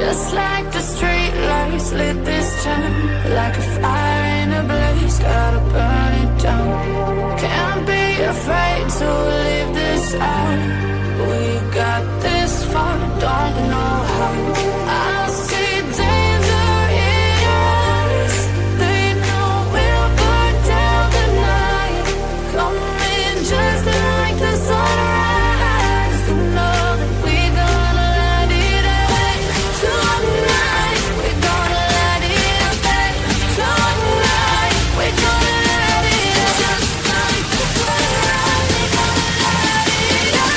Just like the street lights lit this town, like a fire in a blaze, gotta burn it down. Can't be afraid to leave this out. We got this far, don't know how. I see danger in your eyes. They know we'll burn down the night. Coming just like the sunrise. You know that we gonna light it up tonight. We gonna light it up tonight. We gonna light it up just like the sunrise. We gonna light it up.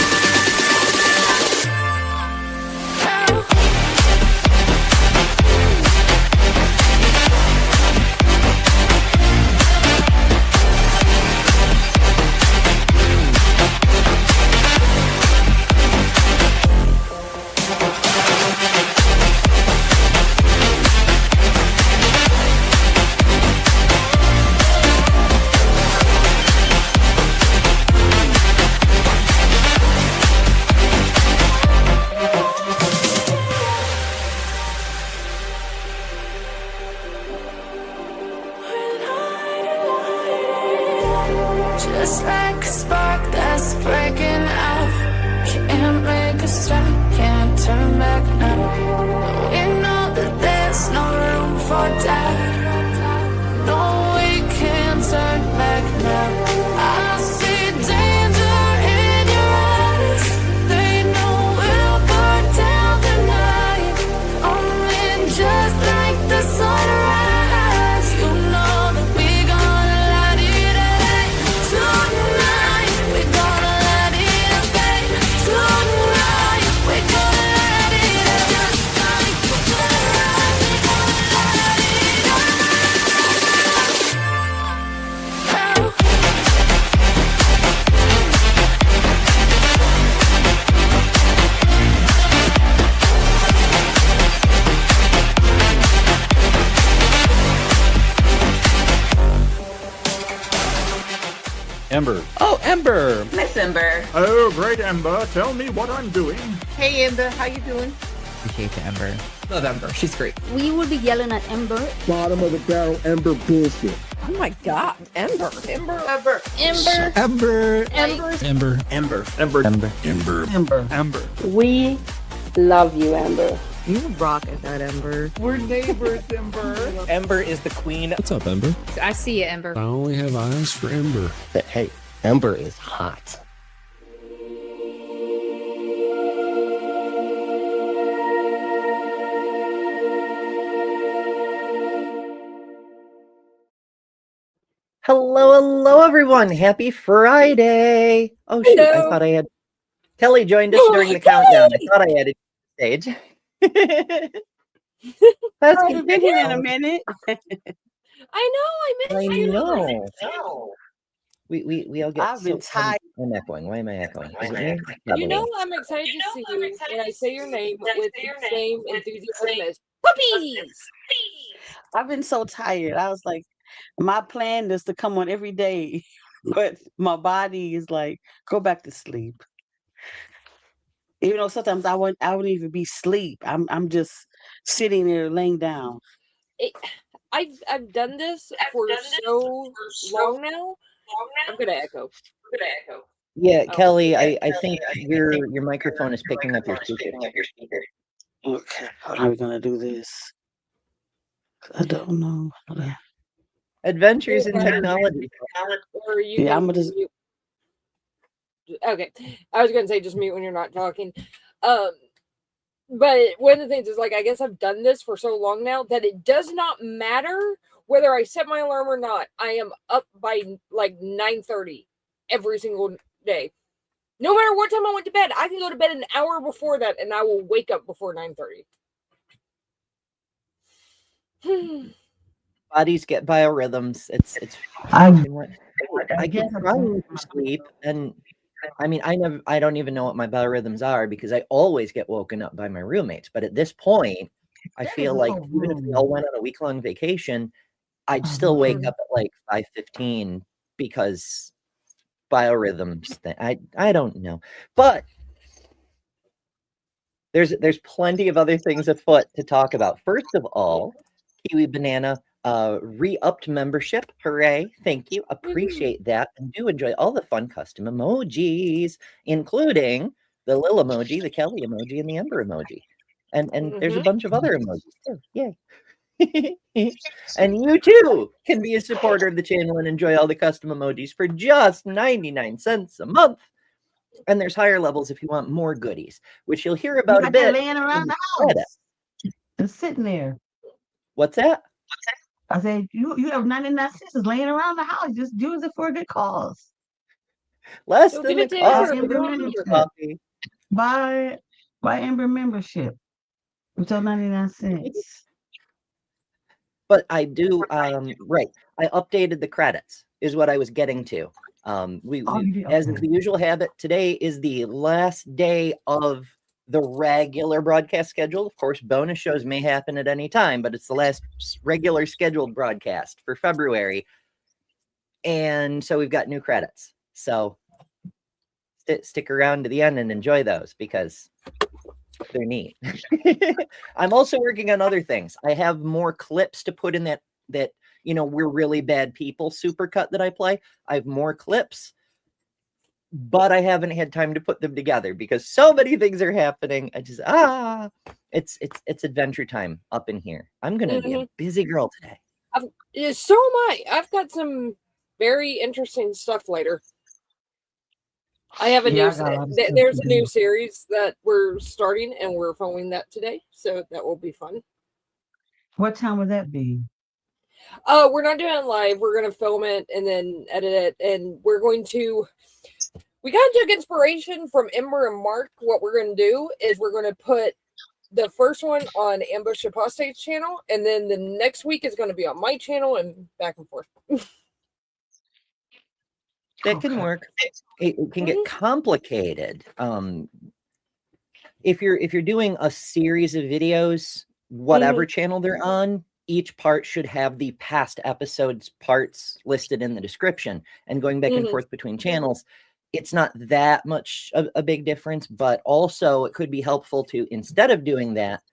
Just like a spark that's breaking out. Can't make a stop, can't turn back now. We know that there's no room for doubt. No, we can't turn back now. I see danger in your eyes. They know we'll burn down the night. Coming just like the sunrise. You know that we gonna light it up tonight. We gonna light it up tonight. We gonna light it up just like the sunrise. We gonna light it up. Ember. Oh, Ember. Miss Ember. Oh, great, Ember. Tell me what I'm doing. Hey, Ember. How you doing? Appreciate the Ember. Love Ember. She's great. We will be yelling at Ember. Bottom of the barrel Ember bullshit. Oh my God, Ember. Ember. Ember. Ember. Ember. Ember. Ember. Ember. Ember. Ember. Ember. Ember. Ember. We love you, Ember. You rock at that, Ember. We're neighbors, Ember. Ember is the queen. What's up, Ember? I see you, Ember. I only have eyes for Ember. Hey, Ember is hot. Hello, everyone. Happy Friday. Oh, shoot. I thought I had Kelly joined us during the countdown. I thought I had it stage. I haven't been here in a minute. I know. I missed you. know. We all get. I've been tired. I'm echoing. Why am I echoing? Is it me? You Probably know me. I'm excited to see you when I say your name with the same enthusiasm as puppies. I've been so tired. I was like, my plan is to come on every day, but my body is like, go back to sleep. Even though sometimes I wouldn't even be asleep. I'm just sitting there laying down. I've done this for so long now. I'm gonna echo. Yeah, Kelly. I think your microphone is picking up your speaker. Okay, how are we gonna do this? I don't know. Adventures in technology. Or you Yeah, can I'm gonna just. mute. Okay, I was gonna say just mute when you're not talking. But one of the things is, like, I guess I've done this for so long now that it does not matter whether I set my alarm or not. I am up by like 9:30 every single day. No matter what time I went to bed, I can go to bed an hour before that and I will wake up before 9:30. Bodies get biorhythms. It's I get running for sleep, and I mean I don't even know what my biorhythms are because I always get woken up by my roommates. But at this point, I feel like even if we all went on a week-long vacation, I'd still wake up at like 5:15 because biorhythms. I don't know, but There's plenty of other things afoot to talk about. First of all, Kiwi Banana re-upped membership. Hooray. Thank you. Appreciate that. And do enjoy all the fun custom emojis, including the Lil emoji, the Kelly emoji, and the Ember emoji. And there's a bunch of other emojis too. Yay. And you too can be a supporter of the channel and enjoy all the custom emojis for just 99 cents a month. And there's higher levels if you want more goodies, which you'll hear about a bit. Laying around the house. It's sitting there. What's that? I said, you have 99 cents laying around the house. Just use it for a good cause. Less than the coffee. Buy Ember membership. It's all 99 cents. But I do, right. I updated the credits is what I was getting to. As is the usual habit, today is the last day of the regular broadcast schedule. Of course, bonus shows may happen at any time, but it's the last regular scheduled broadcast for February. And so we've got new credits. So stick around to the end and enjoy those because they're neat. I'm also working on other things. I have more clips to put in that we're really bad people supercut that I play. I have more clips, but I haven't had time to put them together because so many things are happening. I just it's adventure time up in here. I'm gonna be a busy girl today. So am I. I've got some very interesting stuff later. I have a there's a new series that we're starting and we're filming that today. So that will be fun. What time would that be? We're not doing it live. We're going to film it and then edit it. And we kind of took inspiration from Ember and Mark. What we're going to do is we're going to put the first one on Ambush Apostate's channel. And then the next week is going to be on my channel and back and forth. That can work. It can get complicated. If you're doing a series of videos, whatever channel they're on, each part should have the past episodes parts listed in the description. And going back and forth between channels, it's not that much a big difference, but also it could be helpful to, instead of doing that,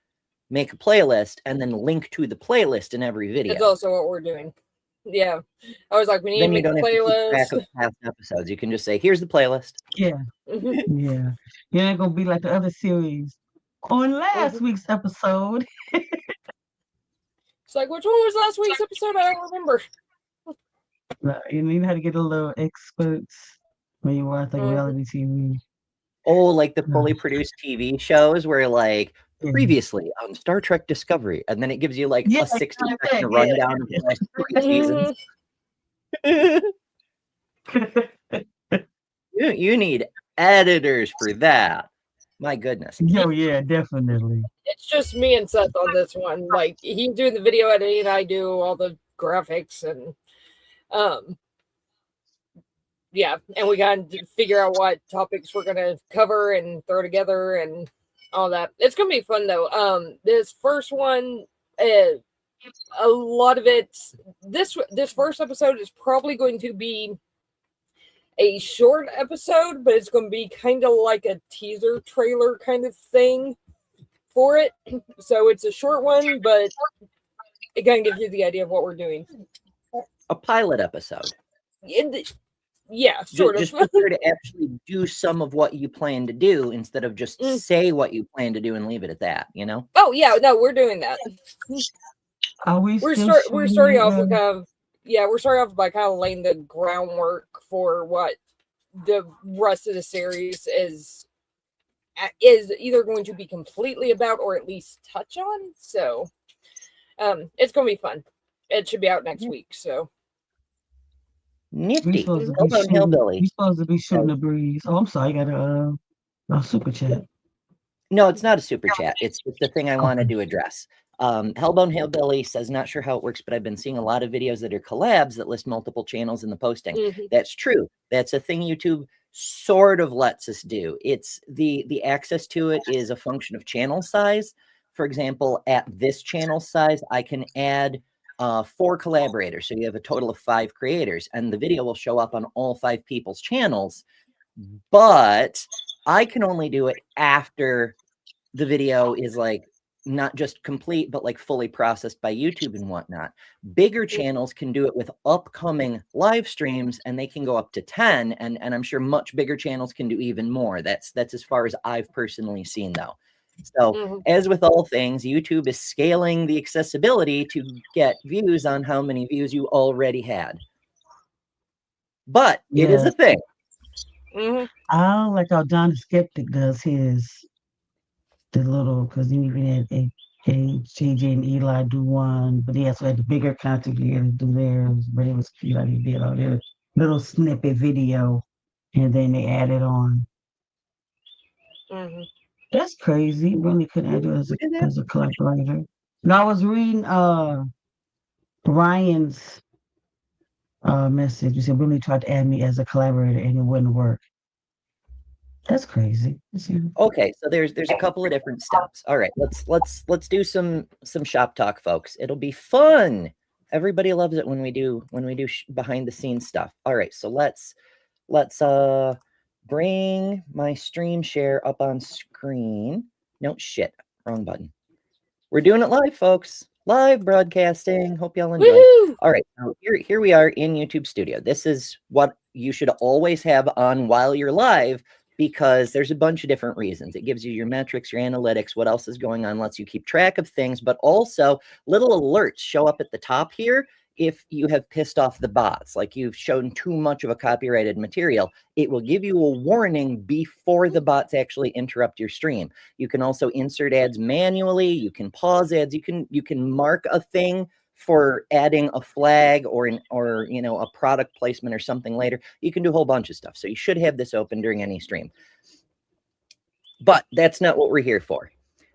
make a playlist and then link to the playlist in every video. That's also what we're doing. Yeah, I was like, we need to make a playlist. Track of past episodes. You can just say, "Here's the playlist." Yeah, yeah. You're not gonna be like the other series. On last week's episode, it's like, which one was last week's episode? I don't remember. You need how to get a little experts when you watch like reality TV. Oh, like the fully produced TV shows where like previously on Star Trek Discovery, and then it gives you like a 60-second rundown of the last 3 seasons. You need editors for that. My goodness. Oh yeah, definitely. It's just me and Seth on this one. Like he's doing the video editing, and I do all the graphics, and yeah, and we got to figure out what topics we're gonna cover and throw together and all that. It's gonna be fun though. This first one, a lot of it. This first episode is probably going to be a short episode, but it's going to be kind of like a teaser trailer kind of thing for it. So it's a short one, but it kind of gives you the idea of what we're doing. A pilot episode. Yeah, sort of. Just prepare to actually do some of what you plan to do instead of just say what you plan to do and leave it at that, you know? Oh, yeah, no, we're doing that. We're starting off with we're starting off by kind of laying the groundwork for what the rest of the series is either going to be completely about or at least touch on. So it's going to be fun. It should be out next week, so. Nifty. We're supposed to be shooting the breeze. Oh, I'm sorry. I got a super chat. No, it's not a super chat. It's the thing I wanted to address. Hellbone Hillbilly says, not sure how it works, but I've been seeing a lot of videos that are collabs that list multiple channels in the posting. That's true. That's a thing YouTube sort of lets us do. It's the access to it is a function of channel size. For example, at this channel size, I can add 4 collaborators. So you have a total of 5 creators, and the video will show up on all 5 people's channels. But I can only do it after the video is like not just complete, but like fully processed by YouTube and whatnot. Bigger channels can do it with upcoming live streams, and they can go up to 10. And I'm sure much bigger channels can do even more. That's as far as I've personally seen, though. So as with all things, YouTube is scaling the accessibility to get views on how many views you already had. But it is a thing. I don't like how John the Skeptic does the little, because he even had JJ and Eli do one, but he also had the bigger content creators do theirs. But it was cute how he did all their little snippet video, and then they added on. That's crazy. Really couldn't add it as a collaborator. Now I was reading Ryan's message. He said really tried to add me as a collaborator and it wouldn't work. That's crazy. Okay, so there's a couple of different steps. All right, let's do some shop talk, folks. It'll be fun. Everybody loves it when we do behind the scenes stuff. All right, so let's bring my stream share up on screen. No shit, wrong button. We're doing it live, folks. Live broadcasting. Hope y'all enjoy. All right, so here we are in YouTube Studio. This is what you should always have on while you're live, because there's a bunch of different reasons. It gives you your metrics, your analytics, what else is going on, lets you keep track of things, but also little alerts show up at the top here if you have pissed off the bots, like you've shown too much of a copyrighted material. It will give you a warning before the bots actually interrupt your stream. You can also insert ads manually. You can pause ads. You can mark a thing for adding a flag or a product placement or something later. You can do a whole bunch of stuff. So you should have this open during any stream. But that's not what we're here for.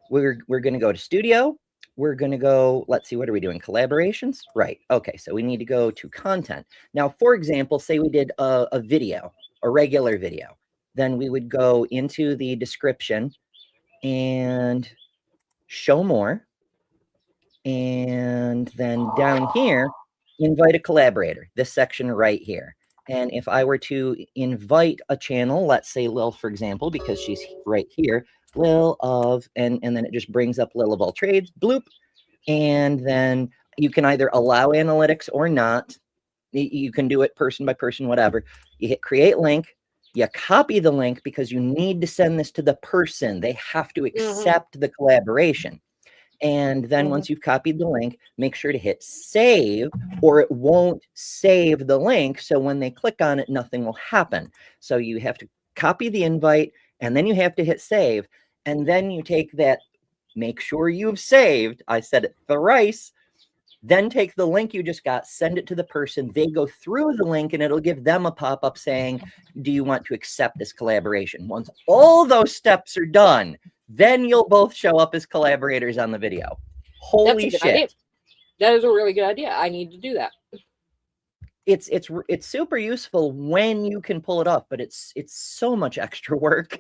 We're going to go to Studio. We're going to go, let's see, what are we doing? Collaborations? Right. Okay, so we need to go to content. Now, for example, say we did a video, a regular video. Then we would go into the description and show more. And then down here, invite a collaborator, this section right here. And if I were to invite a channel, let's say Lil, for example, because she's right here, Lil of, and then it just brings up Lil of all trades, bloop. And then you can either allow analytics or not. You can do it person by person, whatever. You hit create link. You copy the link because you need to send this to the person. They have to accept the collaboration. And then once you've copied the link, make sure to hit save, or it won't save the link. So when they click on it, nothing will happen. So you have to copy the invite, and then you have to hit save. And then you take that, make sure you've saved. I said it thrice. Then take the link you just got, send it to the person. They go through the link, and it'll give them a pop-up saying, do you want to accept this collaboration? Once all those steps are done, then you'll both show up as collaborators on the video. Holy shit. Idea. That is a really good idea. I need to do that. It's super useful when you can pull it off, but it's so much extra work.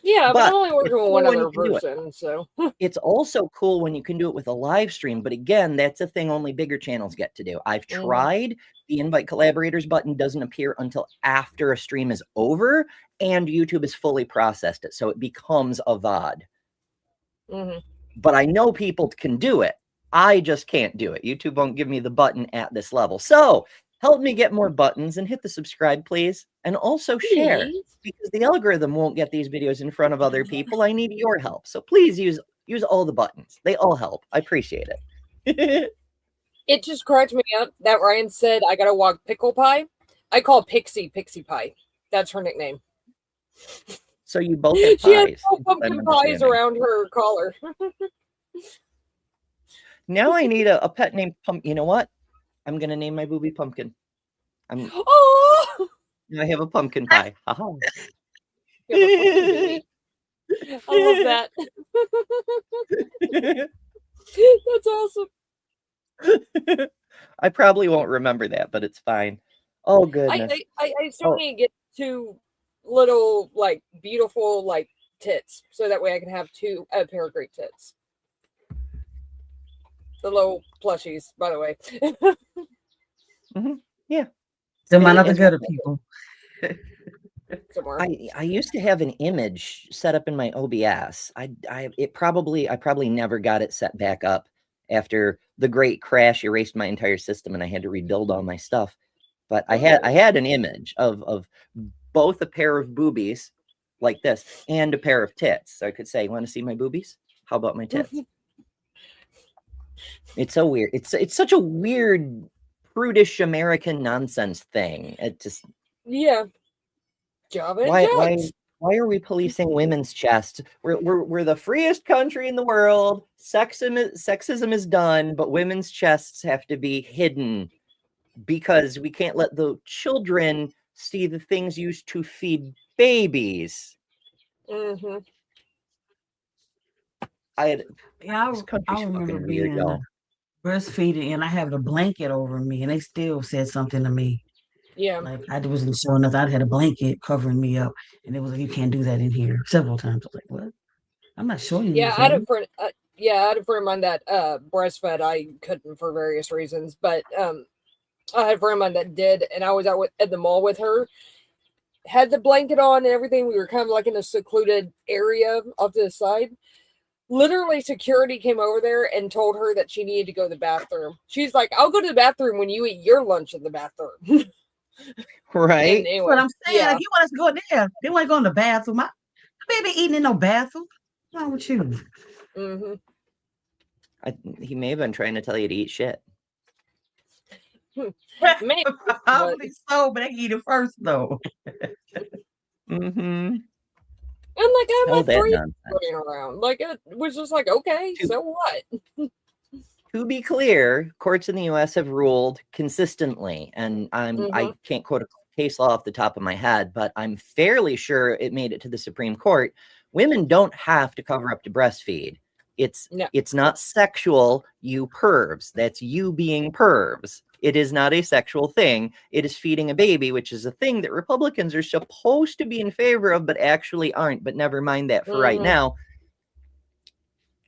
Yeah, but I'm only working with one other person, so. It's also cool when you can do it with a live stream, but again, that's a thing only bigger channels get to do. I've tried. The invite collaborators button doesn't appear until after a stream is over and YouTube has fully processed it, so it becomes a VOD. But I know people can do it. I just can't do it. YouTube won't give me the button at this level. So help me get more buttons and hit the subscribe, please. And also share, because the algorithm won't get these videos in front of other people. I need your help. So please use all the buttons. They all help. I appreciate it. It just cracked me up that Ryan said, I got to walk pickle pie. I call Pixie Pie. That's her nickname. So you both have pies. She has pumpkin pies around her collar. Now I need a pet named Pumpkin. You know what? I'm going to name my booby Pumpkin. Oh! I have a pumpkin pie. I love that. That's awesome. I probably won't remember that, but it's fine. Oh, goodness. I still need to get two little, like, beautiful, like, tits, so that way I can have a pair of great tits. The little plushies, by the way. Yeah. They're my other good people. somewhere. I used to have an image set up in my OBS. I probably never got it set back up after the great crash erased my entire system and I had to rebuild all my stuff. But I had an image of both a pair of boobies like this and a pair of tits. So I could say, "Want to see my boobies? How about my tits?" It's so weird. It's such a weird prudish American nonsense thing. It just why are we policing women's chests? We're the freest country in the world. Sexism is done, but women's chests have to be hidden because we can't let the children see the things used to feed babies. Mm-hmm. I remember being breastfeeding and I had a blanket over me and they still said something to me. Yeah. Like I wasn't showing nothing. I had a blanket covering me up and it was like, you can't do that in here several times. I was like, what? I'm not showing you. Yeah, I had a friend. I had a friend of mine that breastfed. I couldn't for various reasons, but I had a friend of mine that did, and I was out at the mall with her. Had the blanket on and everything. We were kind of like in a secluded area off to the side. Literally, security came over there and told her that she needed to go to the bathroom. She's like, "I'll go to the bathroom when you eat your lunch in the bathroom." Right. Anyway, what I'm saying, like, you want us to go there. They want to go in the bathroom. My baby eating in no bathroom. What's wrong with you? Mm-hmm. He may have been trying to tell you to eat shit. Maybe, probably so, but they eat it first though. Mm-hmm. And like I had my three running around. Like it was just like, okay, so what? To be clear, courts in the U.S. have ruled consistently, and I can't quote a case law off the top of my head, but I'm fairly sure it made it to the Supreme Court. Women don't have to cover up to breastfeed. It's not sexual, you pervs. That's you being pervs. It is not a sexual thing. It is feeding a baby, which is a thing that Republicans are supposed to be in favor of, but actually aren't. But never mind that for right now.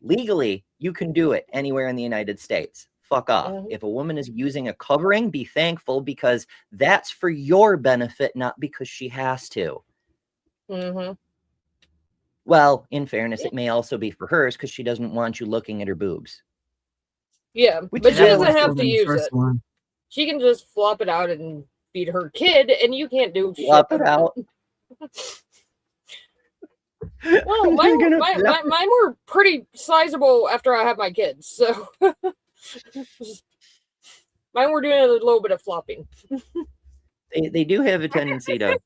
Legally, you can do it anywhere in the United States. Fuck off. If a woman is using a covering, be thankful because that's for your benefit, not because she has to. Well, in fairness, it may also be for hers because she doesn't want you looking at her boobs. Yeah, but she doesn't have to use it. She can just flop it out and feed her kid, and you can't do flop it out. Well, mine were pretty sizable after I had my kids, so mine were doing a little bit of flopping. They do have a tendency to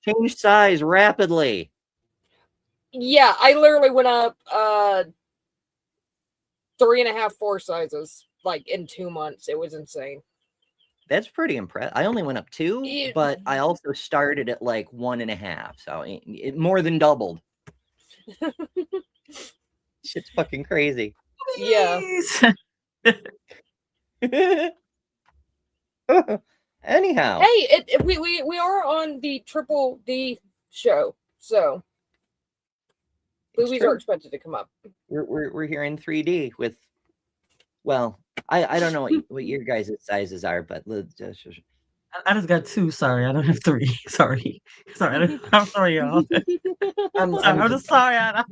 change size rapidly. Yeah, I literally went up 3.5, 4 sizes like in 2 months. It was insane. That's pretty impressive. I only went up 2, but I also started at like 1.5, so it more than doubled. Shit's fucking crazy. Yeah. Anyhow, hey, we are on the Triple D show, so movies are expected to come up. We're here in 3D with, well, I don't know what your guys' sizes are, but I just got 2. Sorry, I don't have 3. Sorry. I'm sorry, y'all. I'm just sorry. I'm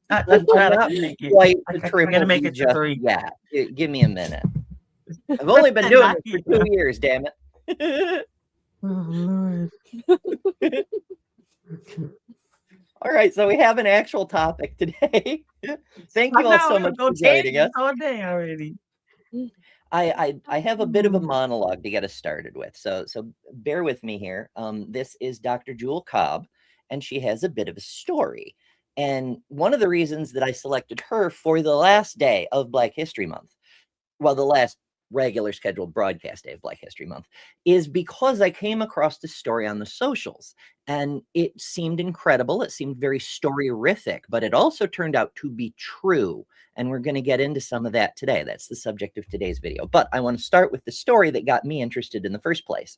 trying to make it. I'm gonna make it to 3. Yeah, give me a minute. I've only been doing it for 2 years. Damn it. Oh, Lord. All right, so we have an actual topic today. Thank you all so much for joining us. All day already. I have a bit of a monologue to get us started with, so bear with me here. This is Dr. Jewel Cobb, and she has a bit of a story. And one of the reasons that I selected her for the last day of Black History Month, well, the last regular scheduled broadcast day of Black History Month, is because I came across this story on the socials, and it seemed incredible. It seemed very storyrific, but it also turned out to be true. And we're going to get into some of that today. That's the subject of today's video. But I want to start with the story that got me interested in the first place.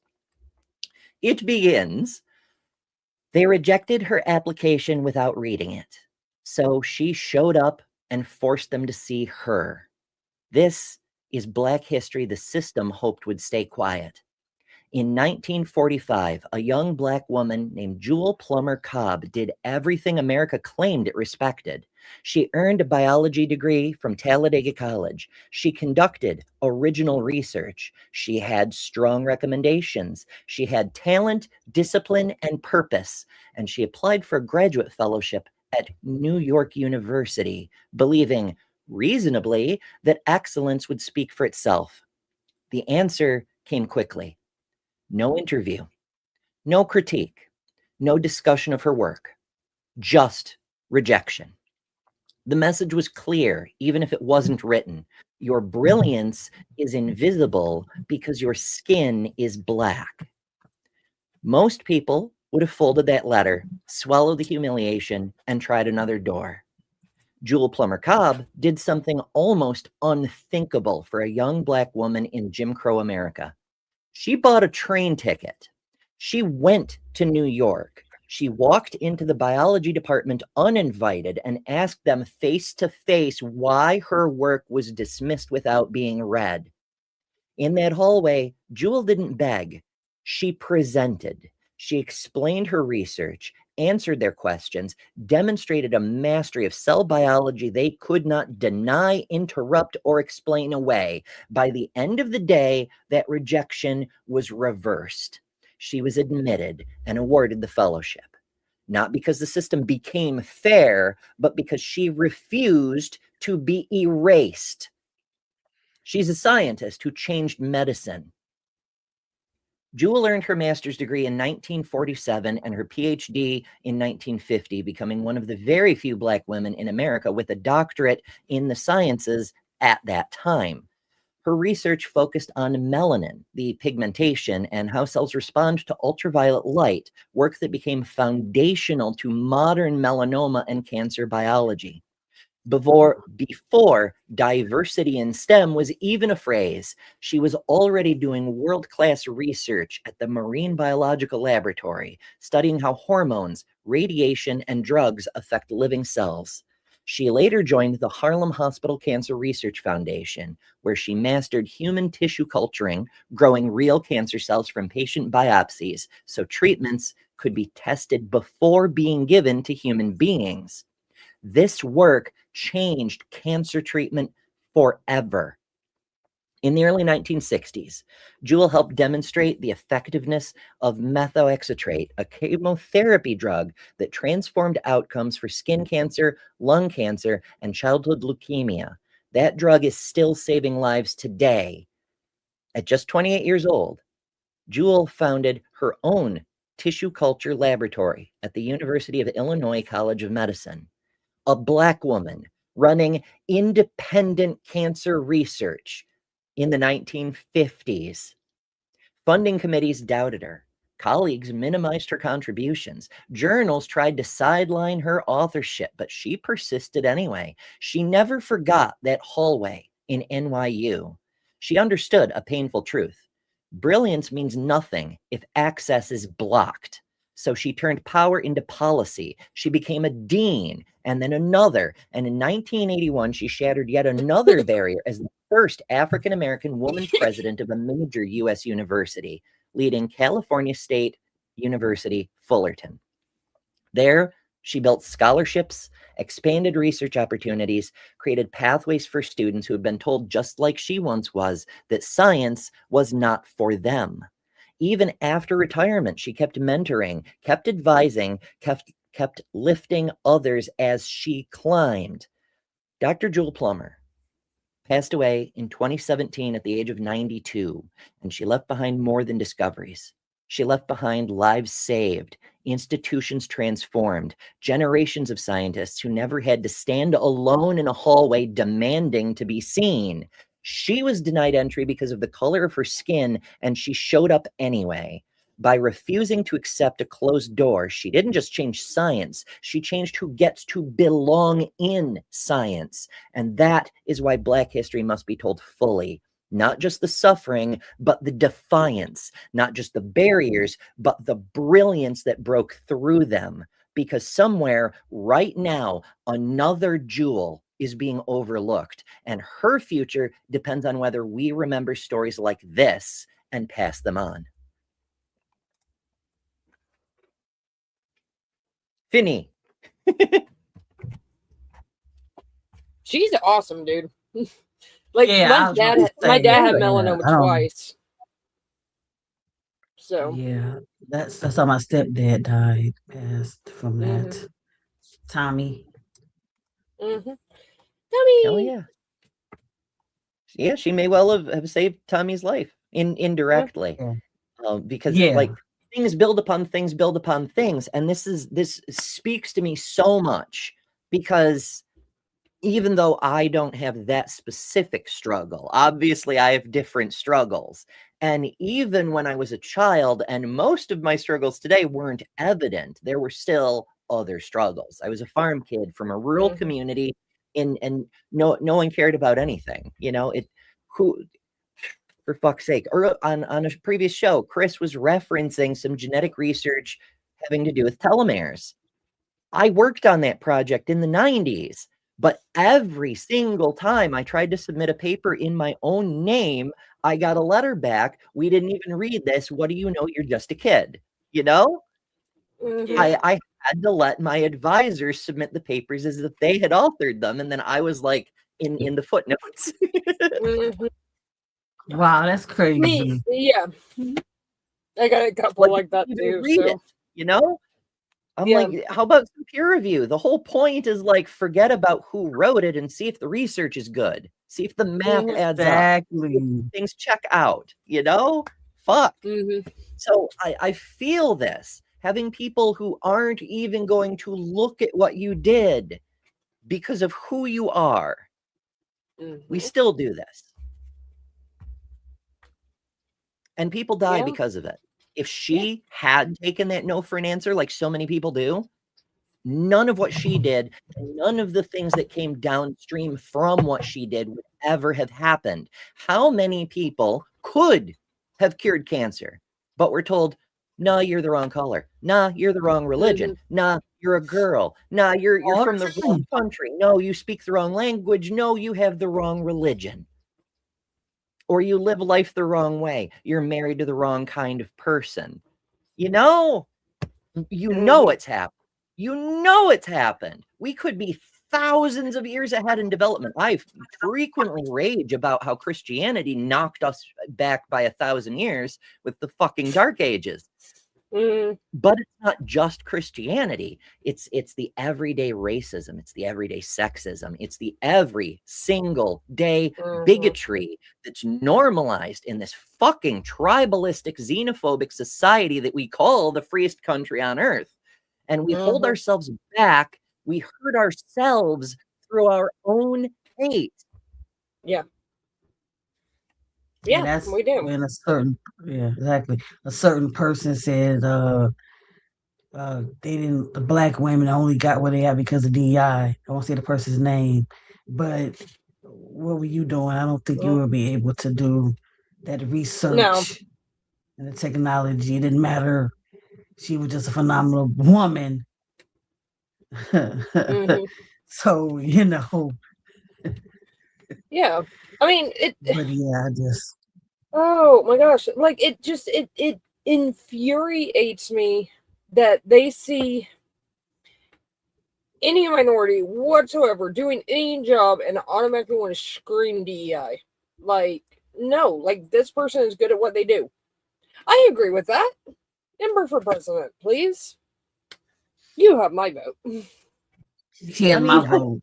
It begins, they rejected her application without reading it. So she showed up and forced them to see her. This is Black history the system hoped would stay quiet. In 1945, a young Black woman named Jewel Plummer Cobb did everything America claimed it respected. She earned a biology degree from Talladega College. She conducted original research. She had strong recommendations. She had talent, discipline, and purpose. And she applied for a graduate fellowship at New York University, believing reasonably that excellence would speak for itself. The answer came quickly. No interview, no critique, no discussion of her work, just rejection. The message was clear, even if it wasn't written. Your brilliance is invisible because your skin is Black. Most people would have folded that letter, swallowed the humiliation, and tried another door. Jewel Plummer Cobb did something almost unthinkable for a young Black woman in Jim Crow America. She bought a train ticket. She went to New York. She walked into the biology department uninvited and asked them face to face why her work was dismissed without being read. In that hallway, Jewel didn't beg. She presented. She explained her research, answered their questions, demonstrated a mastery of cell biology they could not deny, interrupt, or explain away. By the end of the day, that rejection was reversed. She was admitted and awarded the fellowship, not because the system became fair, but because she refused to be erased. She's a scientist who changed medicine. Jewel earned her master's degree in 1947 and her PhD in 1950, becoming one of the very few Black women in America with a doctorate in the sciences at that time. Her research focused on melanin, the pigmentation, and how cells respond to ultraviolet light, work that became foundational to modern melanoma and cancer biology. Before diversity in STEM was even a phrase, she was already doing world-class research at the Marine Biological Laboratory, studying how hormones, radiation, and drugs affect living cells. She later joined the Harlem Hospital Cancer Research Foundation, where she mastered human tissue culturing, growing real cancer cells from patient biopsies, so treatments could be tested before being given to human beings. This work changed cancer treatment forever. In the early 1960s, Jewel helped demonstrate the effectiveness of methotrexate, a chemotherapy drug that transformed outcomes for skin cancer, lung cancer, and childhood leukemia. That drug is still saving lives today. At just 28 years old, Jewel founded her own tissue culture laboratory at the University of Illinois College of Medicine. A Black woman running independent cancer research in the 1950s. Funding committees doubted her. Colleagues minimized her contributions. Journals tried to sideline her authorship, but she persisted anyway. She never forgot that hallway in NYU. She understood a painful truth. Brilliance means nothing if access is blocked. So she turned power into policy. She became a dean and then another. And in 1981, she shattered yet another barrier as the first African-American woman president of a major U.S. university, leading California State University, Fullerton. There, she built scholarships, expanded research opportunities, created pathways for students who had been told, just like she once was, that science was not for them. Even after retirement, she kept mentoring, kept advising, kept lifting others as she climbed. Dr. Jewel Plummer passed away in 2017 at the age of 92, and she left behind more than discoveries. She left behind lives saved, institutions transformed, generations of scientists who never had to stand alone in a hallway demanding to be seen. She was denied entry because of the color of her skin, and she showed up anyway. By refusing to accept a closed door, she didn't just change science, she changed who gets to belong in science. And that is why Black history must be told fully. Not just the suffering, but the defiance. Not just the barriers, but the brilliance that broke through them. Because somewhere right now, another Jewel is being overlooked, and her future depends on whether we remember stories like this and pass them on. Finny. She's awesome, dude. Like Yeah, I was about to my say, dad had yeah, melanoma I don't. twice. So Yeah, that's how my stepdad died, passed from that. Tommy. Tommy. Hell yeah. Yeah, she may well have saved Tommy's life indirectly. Because like things build upon things build upon things. And this speaks to me so much because even though I don't have that specific struggle, obviously I have different struggles. And even when I was a child, and most of my struggles today weren't evident, there were still other struggles. I was a farm kid from a rural community, and no one cared about anything. You know, for fuck's sake. Or on a previous show, Chris was referencing some genetic research having to do with telomeres. I worked on that project in the 90s. But every single time I tried to submit a paper in my own name, I got a letter back. We didn't even read this. What do you know? You're just a kid. You know? I had to let my advisors submit the papers as if they had authored them. And then I was like in the footnotes. Wow, that's crazy. Yeah. I got a couple like that too. So. You know? I'm like, how about some peer review? The whole point is like, forget about who wrote it and see if the research is good. See if the math adds up. Things check out, you know? Fuck. So I feel this. Having people who aren't even going to look at what you did because of who you are. We still do this. And people die because of it. If she had taken that no for an answer, like so many people do, none of what she did, none of the things that came downstream from what she did would ever have happened. How many people could have cured cancer, but were told, nah, you're the wrong color. Nah, you're the wrong religion. Nah, you're a girl. Nah, you're from the wrong country. No, you speak the wrong language. No, you have the wrong religion. Or you live life the wrong way. You're married to the wrong kind of person. You know it's happened. You know it's happened. We could be thousands of years ahead in development. I frequently rage about how Christianity knocked us back by 1,000 years with the fucking Dark Ages. But it's not just Christianity. It's the everyday racism. It's the everyday sexism. It's the every single day bigotry that's normalized in this fucking tribalistic, xenophobic society that we call the freest country on earth. And we hold ourselves back. We hurt ourselves through our own hate. Yeah. Yeah, that's we do. When a certain person said the black women only got where they are because of DI. I won't say the person's name, but what were you doing? I don't think you would be able to do that research and the technology. It didn't matter. She was just a phenomenal woman. So, you know. Yeah. I mean, But yeah, I just. Oh my gosh. Like, it infuriates me that they see any minority whatsoever doing any job and automatically want to scream DEI. Like, no, like, this person is good at what they do. I agree with that. Ember for president, please. You have my vote. She has my vote.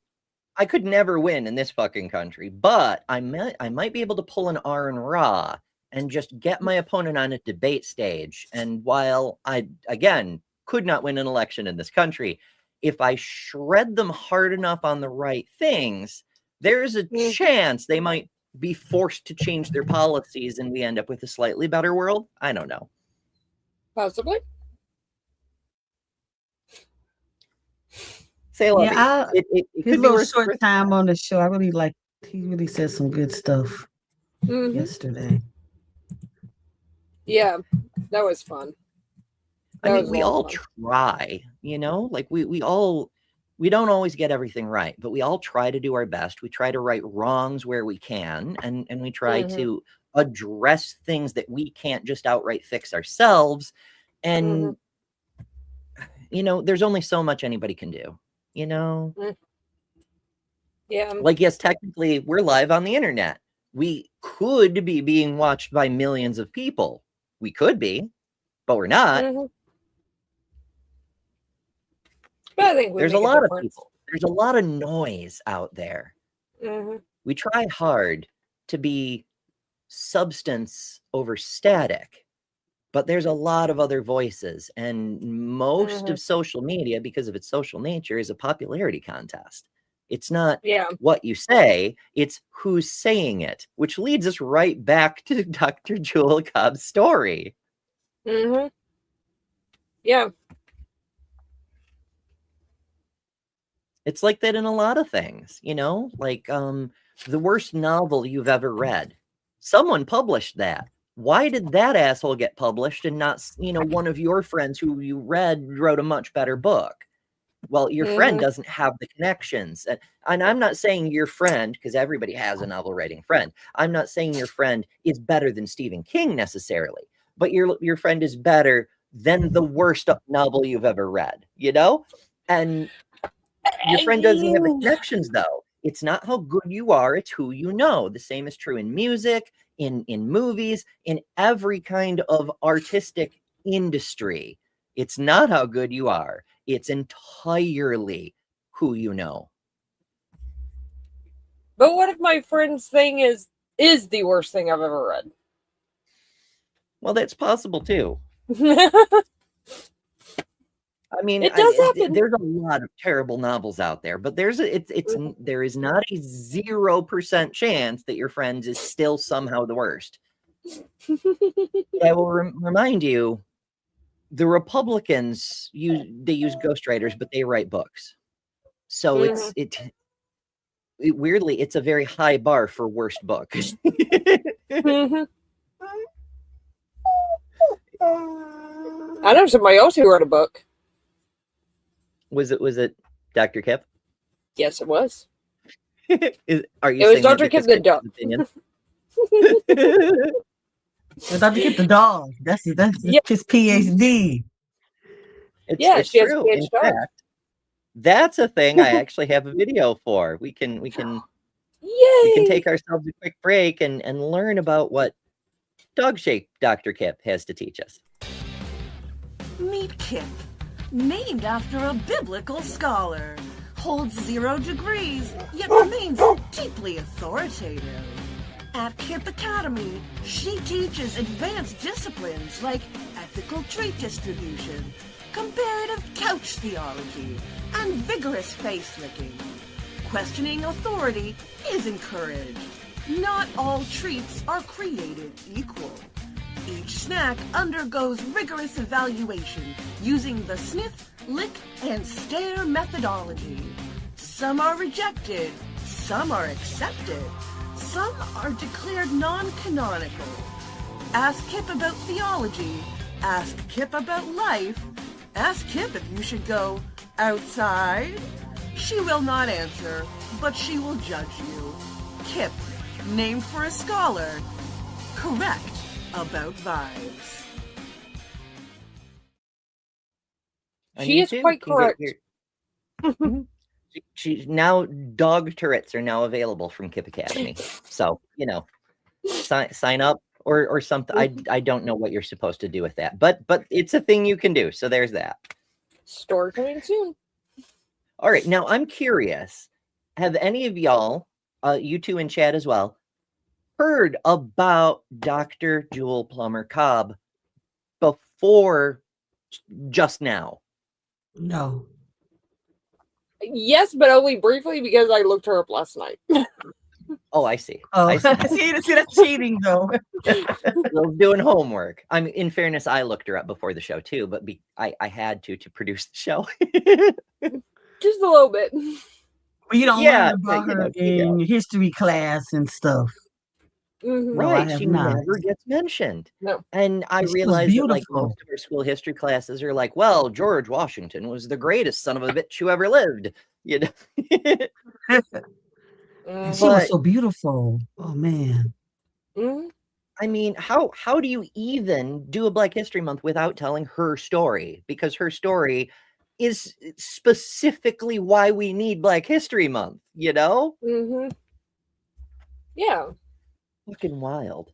I could never win in this fucking country, but I might be able to pull an Aaron Ra and just get my opponent on a debate stage. And while I, again, could not win an election in this country, if I shred them hard enough on the right things, there's a chance they might be forced to change their policies and we end up with a slightly better world. I don't know. Possibly. Say it could be a short time on the show. I really like. He really said some good stuff yesterday. Yeah, that was fun. I mean, we all try, you know, like we don't always get everything right, but we all try to do our best. We try to right wrongs where we can, and we try to address things that we can't just outright fix ourselves. And there's only so much anybody can do, Yeah. Like, yes, technically we're live on the internet. We could be being watched by millions of people. We could be, but we're not. But I think there's a lot of people. There's a lot of noise out there. We try hard to be substance over static, but there's a lot of other voices, and most of social media, because of its social nature, is a popularity contest. It's not what you say, it's who's saying it, which leads us right back to Dr. Jewel Cobb's story. Yeah. It's like that in a lot of things, like the worst novel you've ever read. Someone published that. Why did that asshole get published and not, one of your friends who you read wrote a much better book? Well, your friend doesn't have the connections. And I'm not saying your friend, because everybody has a novel writing friend. I'm not saying your friend is better than Stephen King necessarily, but your friend is better than the worst novel you've ever read, And your friend doesn't have the connections, though. It's not how good you are, it's who you know. The same is true in music, in movies, in every kind of artistic industry. It's not how good you are. It's entirely who you know. But what if my friend's thing is the worst thing I've ever read? Well, that's possible too. I mean, it does happen. There's a lot of terrible novels out there, but there is not a 0% chance that your friend is still somehow the worst. I will remind you, the Republicans use ghostwriters, but they write books. So it weirdly, it's a very high bar for worst book. I know somebody else who wrote a book. Was it Dr. Kip? Yes, it was. It was Dr. Kip the dog. Dr. Kip the dog. That's his PhD. It's true. In fact, that's a thing I actually have a video for. We can take ourselves a quick break and learn about what dog-shaped Dr. Kip has to teach us. Meet Kip, named after a biblical scholar, holds 0 degrees, yet remains deeply authoritative. At Kip Academy, she teaches advanced disciplines like ethical trait distribution, comparative couch theology, and vigorous face licking. Questioning authority is encouraged. Not all treats are created equal. Each snack undergoes rigorous evaluation using the sniff, lick, and stare methodology. Some are rejected, some are accepted, some are declared non-canonical. Ask Kip about theology, ask Kip about life, ask Kip if you should go outside. She will not answer, but she will judge you. Kip, named for a scholar, correct about vibes. She is quite correct. She now, dog turrets are now available from Kip Academy. So, sign up or something. I don't know what you're supposed to do with that, but it's a thing you can do. So there's that. Store coming soon. All right. Now I'm curious. Have any of y'all, you two in chat as well, heard about Dr. Jewel Plummer Cobb before just now? No. Yes, but only briefly because I looked her up last night. Oh, I see. Oh, I see. see, that's cheating though. Well, doing homework. I mean, in fairness, I looked her up before the show too, but I had to produce the show. Just a little bit. Well, you don't learn about her in history class and stuff. Right, no, she not. never gets mentioned. No. And I realized that, like, most of our school history classes are like, well, George Washington was the greatest son of a bitch who ever lived. She was so beautiful. Oh man. I mean, how do you even do a Black History Month without telling her story? Because her story is specifically why we need Black History Month, you know? Mm-hmm. Yeah. Fucking wild.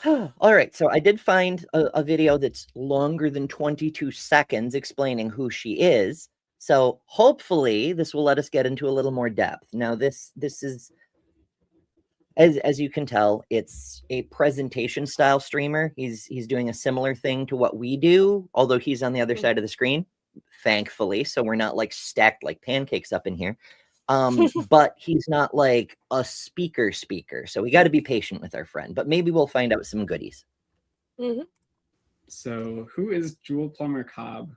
All right, so I did find a video that's longer than 22 seconds explaining who she is. So hopefully this will let us get into a little more depth. Now this is, as you can tell, it's a presentation style streamer. He's doing a similar thing to what we do, although he's on the other side of the screen, thankfully. So we're not like stacked like pancakes up in here. But he's not like a speaker. So we got to be patient with our friend, but maybe we'll find out some goodies. Mm-hmm. So who is Jewel Plummer Cobb?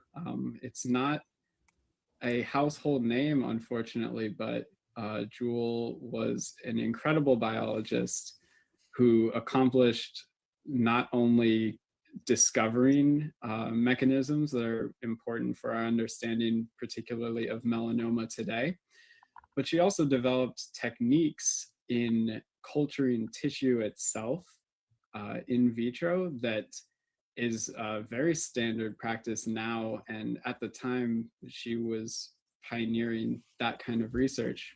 It's not a household name, unfortunately, but Jewel was an incredible biologist who accomplished not only discovering mechanisms that are important for our understanding, particularly of melanoma today, but she also developed techniques in culturing tissue itself in vitro that is a very standard practice now. And at the time, she was pioneering that kind of research.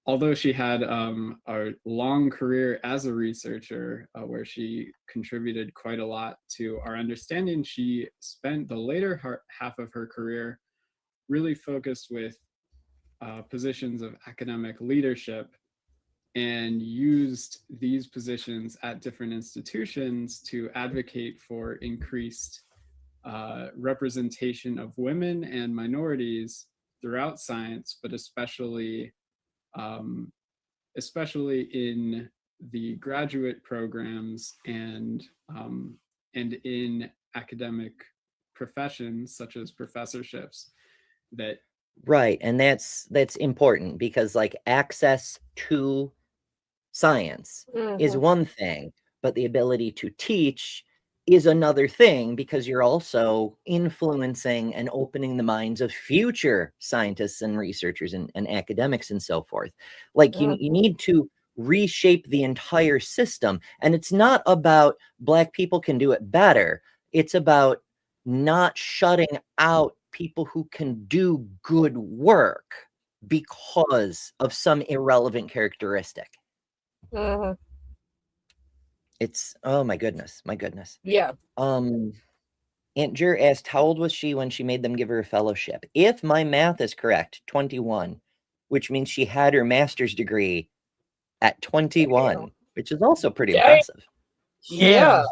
Although she had a long career as a researcher where she contributed quite a lot to our understanding, she spent the later half of her career really focused with positions of academic leadership and used these positions at different institutions to advocate for increased representation of women and minorities throughout science, but especially in the graduate programs and in academic professions such as professorships. That right, and that's important because like access to science is one thing, but the ability to teach is another thing, because you're also influencing and opening the minds of future scientists and researchers and academics and so forth. Like you need to reshape the entire system. And it's not about Black people can do it better. It's about not shutting out people who can do good work because of some irrelevant characteristic. It's, oh my goodness. Yeah. Aunt Jer asked, how old was she when she made them give her a fellowship? If my math is correct, 21, which means she had her master's degree at 21, which is also pretty impressive. Yeah.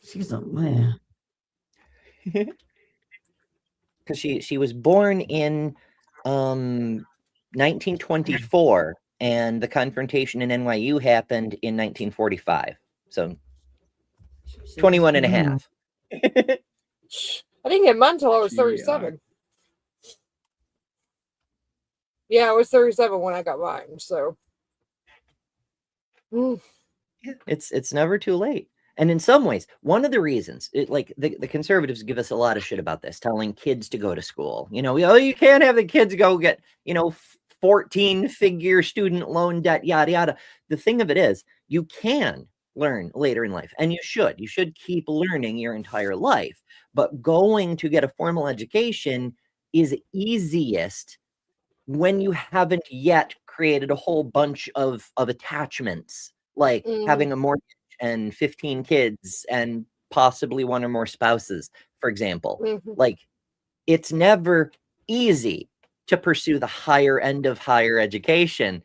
She's a man. Because she was born in 1924, and the confrontation in NYU happened in 1945. So 21 and a half. I didn't get mine until I was 37. Yeah, I was 37 when I got mine. So it's never too late. And in some ways, one of the reasons, like the conservatives give us a lot of shit about this, telling kids to go to school. You know, oh, you can't have the kids go get, 14-figure student loan debt, yada, yada. The thing of it is, you can learn later in life, and you should keep learning your entire life. But going to get a formal education is easiest when you haven't yet created a whole bunch of attachments, like having a mortgage and 15 kids and possibly one or more spouses, for example. Like, it's never easy to pursue the higher end of higher education.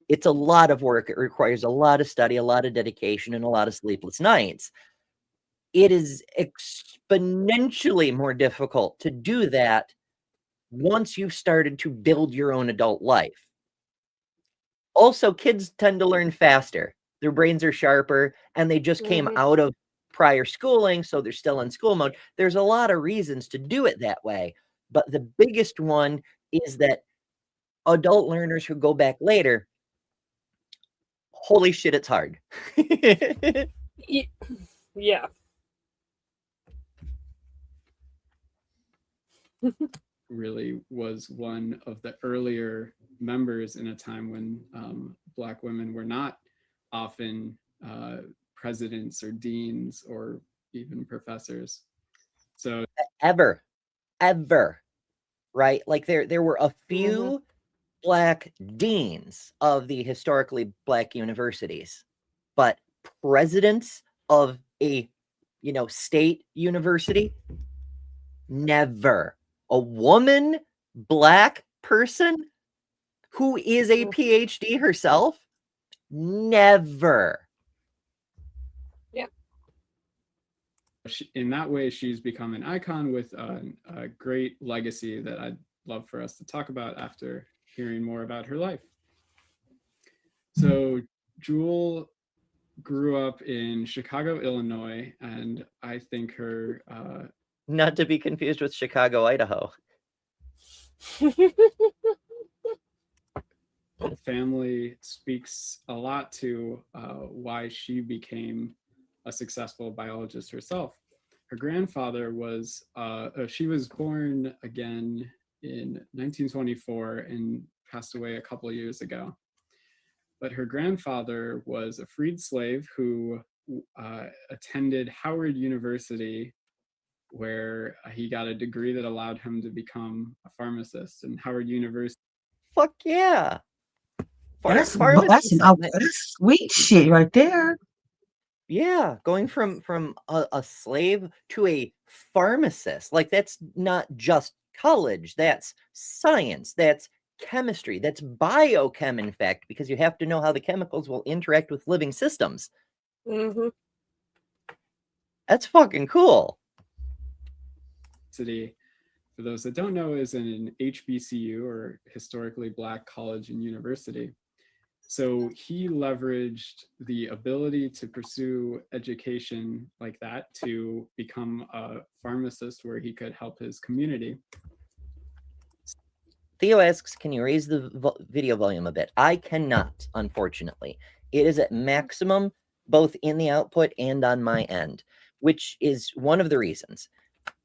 It's a lot of work. It requires a lot of study, a lot of dedication, and a lot of sleepless nights. It is exponentially more difficult to do that once you've started to build your own adult life. Also, kids tend to learn faster. Their brains are sharper, and they just came out of prior schooling, so they're still in school mode. There's a lot of reasons to do it that way, but the biggest one is that adult learners who go back later, holy shit, it's hard. Yeah. Really was one of the earlier members in a time when Black women were not often presidents or deans or even professors. So ever, right? Like there were a few Black deans of the historically Black universities, but presidents of a state university, never. A woman Black person who is a PhD herself, never. Yeah. In that way, she's become an icon with a great legacy that I'd love for us to talk about after hearing more about her life. So Jewel grew up in Chicago, Illinois, and I think her... Not to be confused with Chicago, Idaho. Family speaks a lot to why she became a successful biologist herself. Her grandfather was, she was born again in 1924 and passed away a couple of years ago. But her grandfather was a freed slave who attended Howard University, where he got a degree that allowed him to become a pharmacist. And Howard University. Fuck yeah. That's sweet shit right there. Yeah, going from a slave to a pharmacist, like that's not just college, that's science, that's chemistry, that's biochem, in fact, because you have to know how the chemicals will interact with living systems. That's fucking cool. City, for those that don't know, is an HBCU, or historically Black college and university. So he leveraged the ability to pursue education like that to become a pharmacist where he could help his community. Theo asks, can you raise the video volume a bit? I cannot, unfortunately. It is at maximum, both in the output and on my end, which is one of the reasons.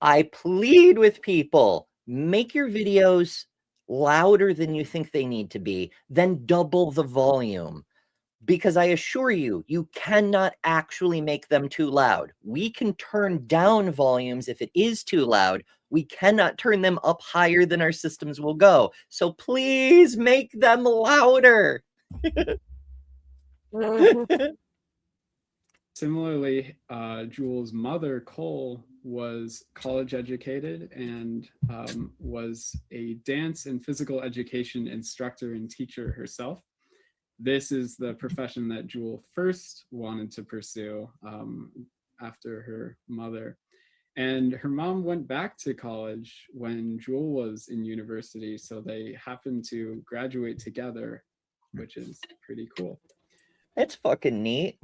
I plead with people, make your videos louder than you think they need to be, then double the volume. Because I assure you, you cannot actually make them too loud. We can turn down volumes if it is too loud. We cannot turn them up higher than our systems will go. So please make them louder. Similarly, Jewel's mother, Cole, was college educated and was a dance and physical education instructor and teacher herself. This is the profession that Jewel first wanted to pursue after her mother. And her mom went back to college when Jewel was in university, so they happened to graduate together, which is pretty cool. That's fucking neat.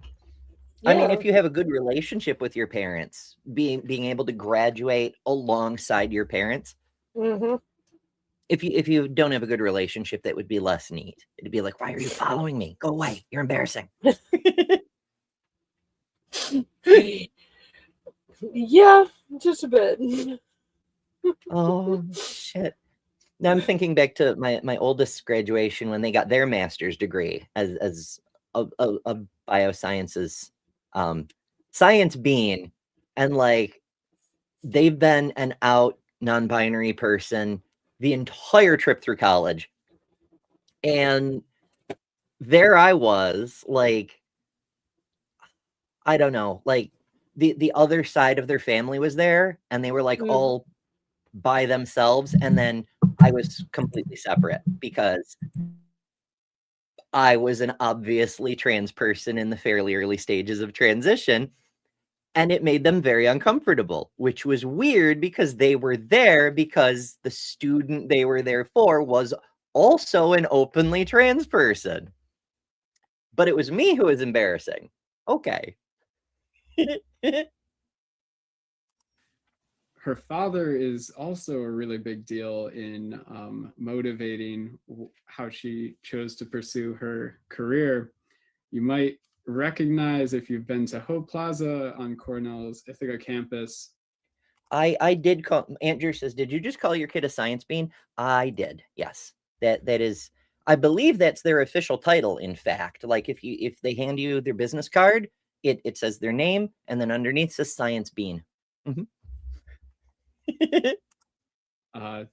Yeah. I mean, if you have a good relationship with your parents, being able to graduate alongside your parents. If you don't have a good relationship, that would be less neat. It'd be like, why are you following me? Go away. You're embarrassing. Yeah, just a bit. Oh, shit. Now I'm thinking back to my oldest graduation when they got their master's degree as a biosciences science being, and like they've been an out non-binary person the entire trip through college, and there I was, like, I don't know, like the other side of their family was there, and they were like all by themselves, and then I was completely separate because I was an obviously trans person in the fairly early stages of transition, and it made them very uncomfortable, which was weird because they were there because the student they were there for was also an openly trans person. But it was me who was embarrassing. Okay. Her father is also a really big deal in motivating how she chose to pursue her career. You might recognize, if you've been to Hope Plaza on Cornell's Ithaca campus. I did call, Andrew says, did you just call your kid a science bean? I did, yes. That is, I believe that's their official title, in fact. Like if they hand you their business card, it says their name, and then underneath says science bean.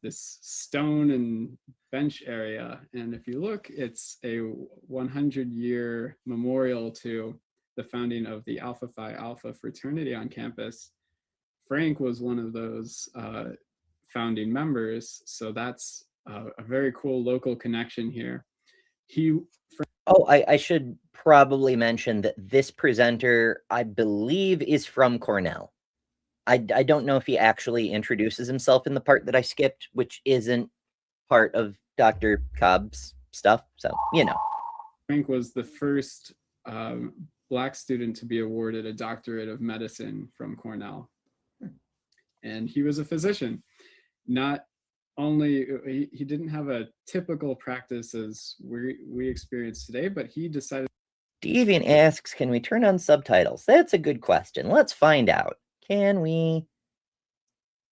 this stone and bench area. And if you look, it's a 100-year memorial to the founding of the Alpha Phi Alpha fraternity on campus. Frank was one of those founding members, so that's a very cool local connection here. I should probably mention that this presenter, I believe, is from Cornell. I don't know if he actually introduces himself in the part that I skipped, which isn't part of Dr. Cobb's stuff. So, you know. Frank was the first Black student to be awarded a doctorate of medicine from Cornell. And he was a physician. Not only, he didn't have a typical practice as we experience today, but he decided. Deviant asks, can we turn on subtitles? That's a good question. Let's find out. Can we?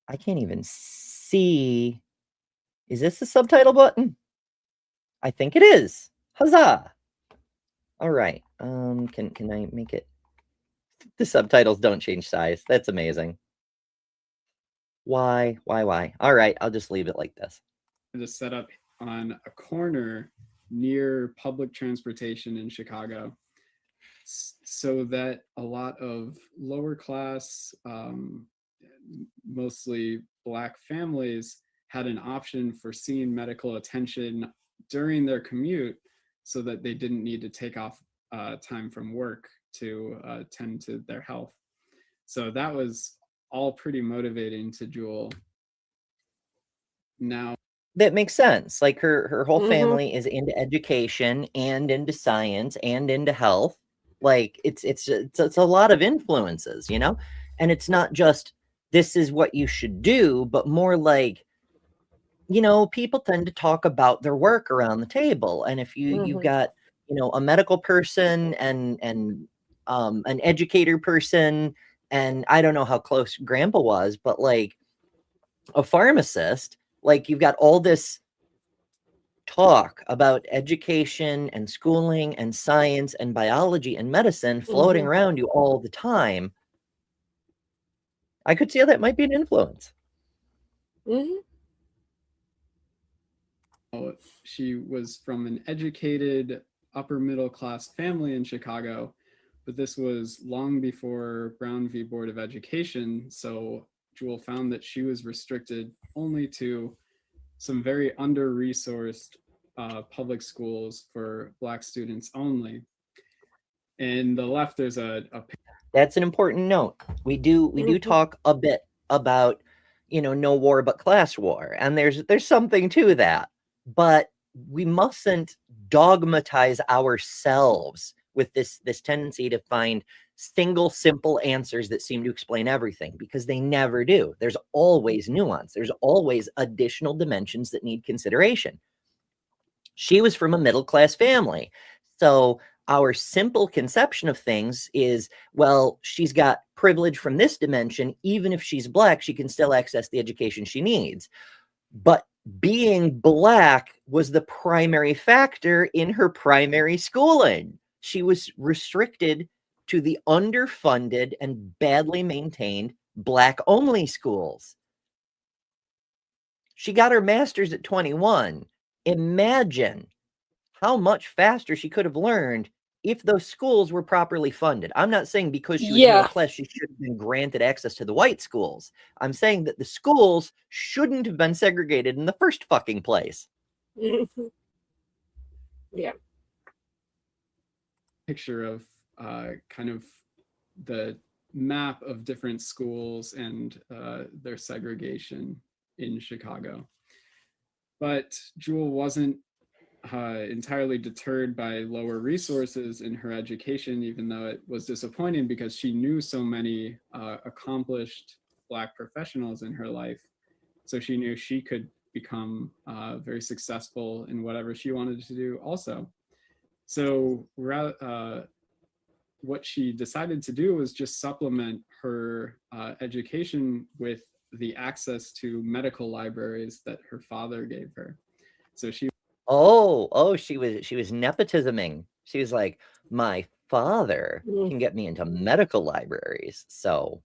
I can't even see. Is this the subtitle button? I think it is. Huzzah! All right. Can I make it? The subtitles don't change size. That's amazing. Why? All right, I'll just leave it like this. To set up on a corner near public transportation in Chicago, so that a lot of lower class, mostly Black families had an option for seeing medical attention during their commute, so that they didn't need to take off time from work to tend to their health. So that was all pretty motivating to Jewel. Now that makes sense. Like her whole family is into education and into science and into health. Like it's a lot of influences, you know? And it's not just this is what you should do, but more like, you know, people tend to talk about their work around the table. And if you've got, you know, a medical person and an educator person, and I don't know how close Grandpa was, but like a pharmacist, like you've got all this talk about education and schooling and science and biology and medicine floating around you all the time. I could see how that might be an influence. She was from an educated upper middle class family in Chicago, but this was long before Brown v. Board of Education. So Jewel found that she was restricted only to some very under-resourced public schools for Black students only. In the left, there's a that's an important note. We do talk a bit about, you know, no war but class war, and there's something to that, but we mustn't dogmatize ourselves with this tendency to find single simple answers that seem to explain everything, because they never do. There's always nuance. There's always additional dimensions that need consideration. She was from a middle-class family, so our simple conception of things is, well, she's got privilege from this dimension. Even if she's Black, she can still access the education she needs. But being Black was the primary factor in her primary schooling. She was restricted to the underfunded and badly maintained Black-only schools. She got her master's at 21. Imagine how much faster she could have learned if those schools were properly funded. I'm not saying because she was middle class, she should have been granted access to the white schools. I'm saying that the schools shouldn't have been segregated in the first fucking place. Yeah. Picture of kind of the map of different schools and their segregation in Chicago. But Jewel wasn't entirely deterred by lower resources in her education, even though it was disappointing because she knew so many accomplished Black professionals in her life. So she knew she could become very successful in whatever she wanted to do also. So what she decided to do was just supplement her education with the access to medical libraries that her father gave her. So she she was nepotisming. She was like, my father can get me into medical libraries, so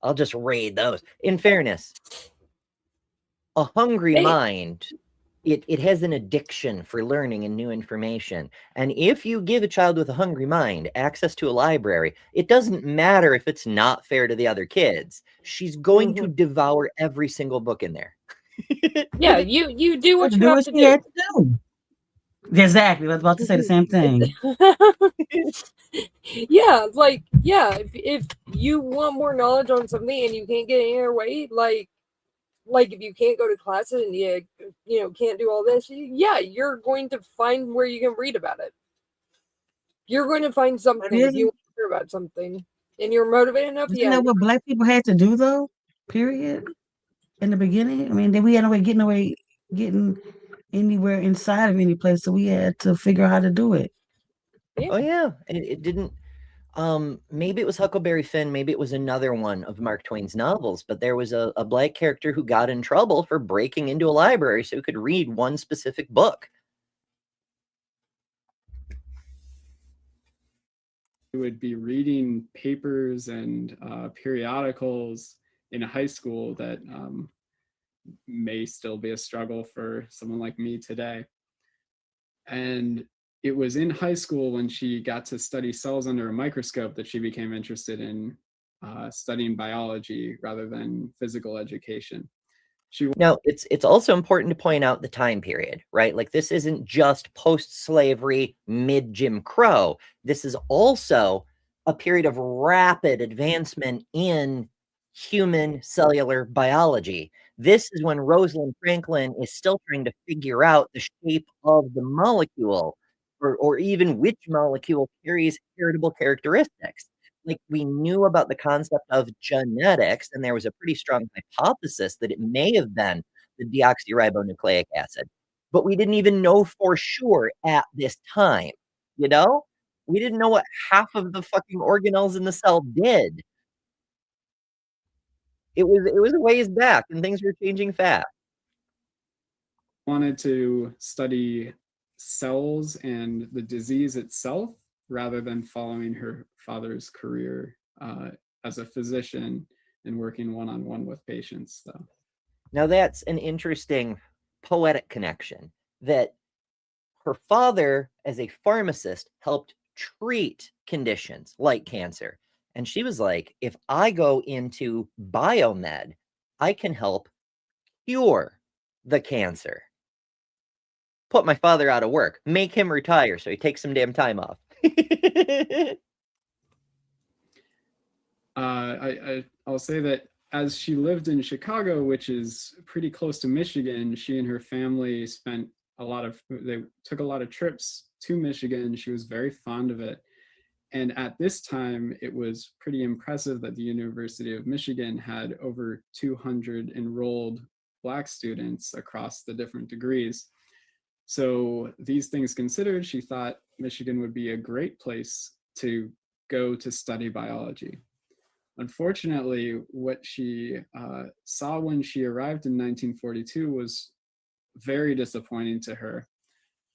I'll just raid those. In fairness, a hungry mind, it has an addiction for learning and new information. And if you give a child with a hungry mind access to a library, it doesn't matter if it's not fair to the other kids. She's going to devour every single book in there. Yeah, you do what you do have what to she had to do. Exactly. I was about to say the same thing. Yeah, like, yeah, if you want more knowledge on something and you can't get in your way, like if you can't go to classes and you can't do all this, yeah, you're going to find where you can read about it. You're going to find something if you want to hear about something and you're motivated enough. Isn't that what Black people had to do though? Period. In the beginning, I mean, we had no way getting anywhere inside of any place, so we had to figure out how to do it. Oh yeah, it didn't. Maybe it was Huckleberry Finn, maybe it was another one of Mark Twain's novels, but there was a Black character who got in trouble for breaking into a library so he could read one specific book. He would be reading papers and periodicals in high school that may still be a struggle for someone like me today. And it was in high school when she got to study cells under a microscope that she became interested in studying biology rather than physical education. Now, it's also important to point out the time period, right? Like, this isn't just post-slavery, mid-Jim Crow. This is also a period of rapid advancement in human cellular biology. This is when Rosalind Franklin is still trying to figure out the shape of the molecule, or even which molecule carries heritable characteristics. Like, we knew about the concept of genetics, and there was a pretty strong hypothesis that it may have been the deoxyribonucleic acid, but we didn't even know for sure at this time, you know? We didn't know what half of the fucking organelles in the cell did. It was a ways back, and things were changing fast. Wanted to study cells and the disease itself rather than following her father's career as a physician and working one-on-one with patients. So now that's an interesting poetic connection, that her father, as a pharmacist, helped treat conditions like cancer. And she was like, if I go into biomed, I can help cure the cancer. Put my father out of work, make him retire so he takes some damn time off. I'll say that as she lived in Chicago, which is pretty close to Michigan, she and her family they took a lot of trips to Michigan. She was very fond of it. And at this time, it was pretty impressive that the University of Michigan had over 200 enrolled Black students across the different degrees. So these things considered, she thought Michigan would be a great place to go to study biology. Unfortunately, what she saw when she arrived in 1942 was very disappointing to her.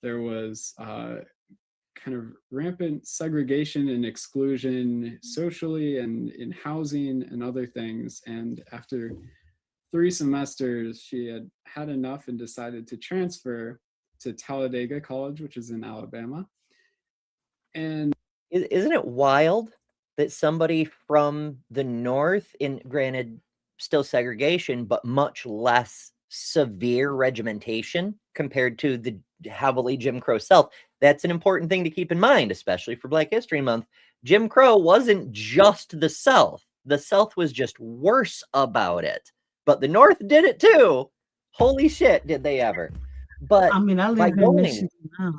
There was kind of rampant segregation and exclusion socially and in housing and other things. And after 3 semesters, she had had enough and decided to transfer to Talladega College, which is in Alabama. And isn't it wild that somebody from the North, in granted still segregation, but much less severe regimentation compared to the heavily Jim Crow South? That's an important thing to keep in mind, especially for Black History Month. Jim Crow wasn't just the South. The South was just worse about it, but the North did it too. Holy shit, did they ever. But I mean, I live in Michigan now.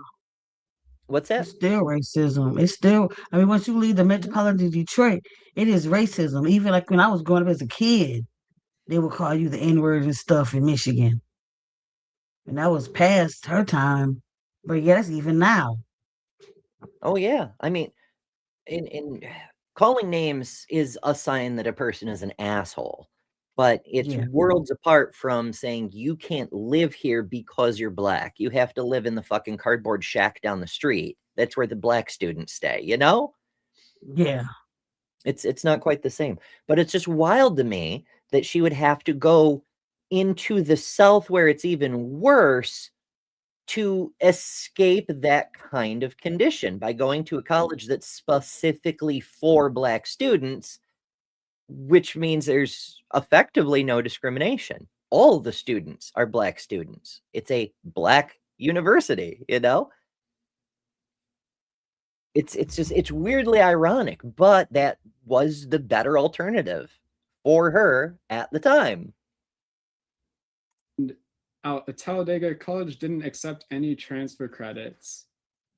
What's that? It's still racism. It's still, I mean, once you leave the metropolitan Detroit, it is racism. Even like when I was growing up as a kid, they would call you the N-word and stuff in Michigan. And that was past her time. But yeah, that's even now. Oh yeah. I mean, in calling names is a sign that a person is an asshole. But it's worlds apart from saying you can't live here because you're Black. You have to live in the fucking cardboard shack down the street. That's where the Black students stay, you know? Yeah. It's not quite the same. But it's just wild to me that she would have to go into the South where it's even worse to escape that kind of condition by going to a college that's specifically for Black students, which means there's effectively no discrimination. All the students are Black students. It's a Black university, you know? It's weirdly ironic, but that was the better alternative for her at the time. And Talladega College didn't accept any transfer credits,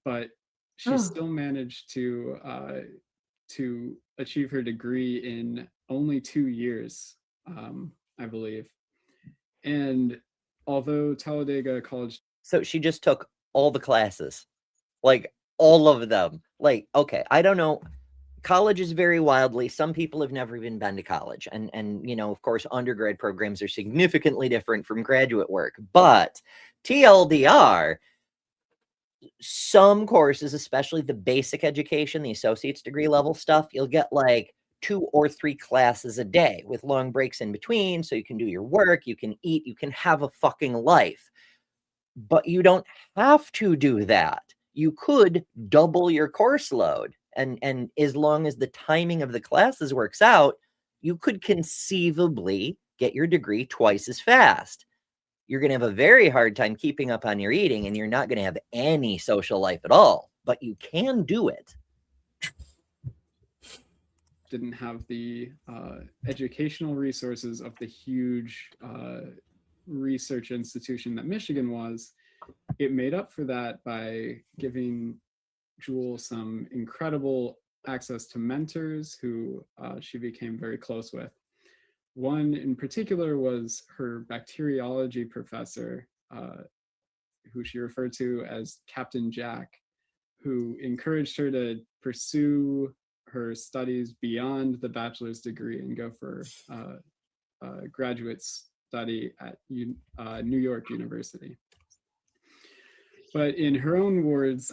but she still managed to achieve her degree in only 2 years, I believe. And although Talladega College, so she just took all the classes, like all of them. Like, okay, I don't know. College is very wildly. Some people have never even been to college, and you know, of course, undergrad programs are significantly different from graduate work. But TLDR, some courses, especially the basic education, the associate's degree level stuff, you'll get like 2 or 3 classes a day with long breaks in between, so you can do your work, you can eat, you can have a fucking life. But you don't have to do that. You could double your course load. And as long as the timing of the classes works out, you could conceivably get your degree twice as fast. You're going to have a very hard time keeping up on your eating, and you're not going to have any social life at all, but you can do it. didn't have the educational resources of the huge research institution that Michigan was, it made up for that by giving Jewel some incredible access to mentors who she became very close with. One in particular was her bacteriology professor, who she referred to as Captain Jack, who encouraged her to pursue her studies beyond the bachelor's degree and go for graduate study at New York University. But in her own words,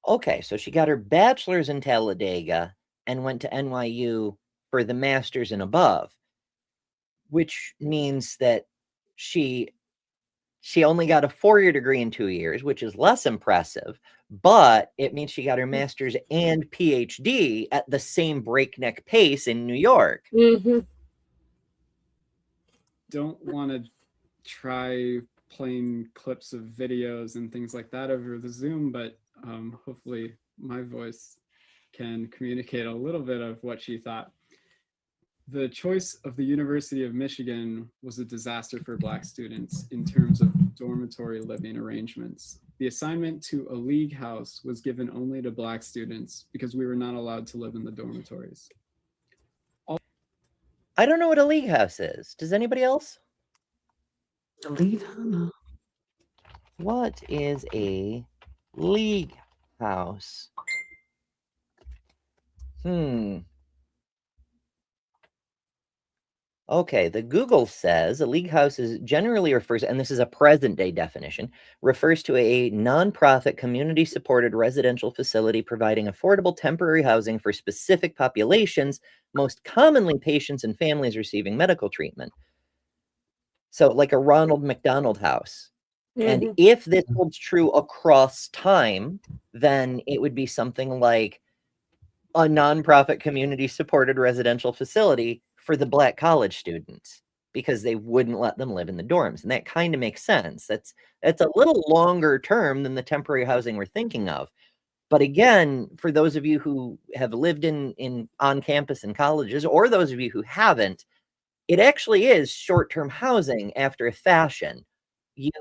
Okay, so she got her bachelor's in Talladega and went to NYU for the master's and above, which means that she only got a 4-year degree in 2 years, which is less impressive, but it means she got her master's and PhD at the same breakneck pace in New York. Mm-hmm. Don't want to try playing clips of videos and things like that over the Zoom, but hopefully my voice can communicate a little bit of what she thought. The choice of the University of Michigan was a disaster for Black students in terms of dormitory living arrangements. The assignment to a league house was given only to Black students because we were not allowed to live in the dormitories. I don't know what a league house is. Does anybody else? A league house? What is a league house? Okay, the Google says a league house is generally refers, and this is a present day definition, refers to a nonprofit community supported residential facility providing affordable temporary housing for specific populations, most commonly patients and families receiving medical treatment. So like a Ronald McDonald house. And if this holds true across time, then it would be something like a nonprofit community supported residential facility for the Black college students, because they wouldn't let them live in the dorms. And that kind of makes sense. That's a little longer term than the temporary housing we're thinking of. But again, for those of you who have lived in on campus in colleges, or those of you who haven't, it actually is short-term housing after a fashion. You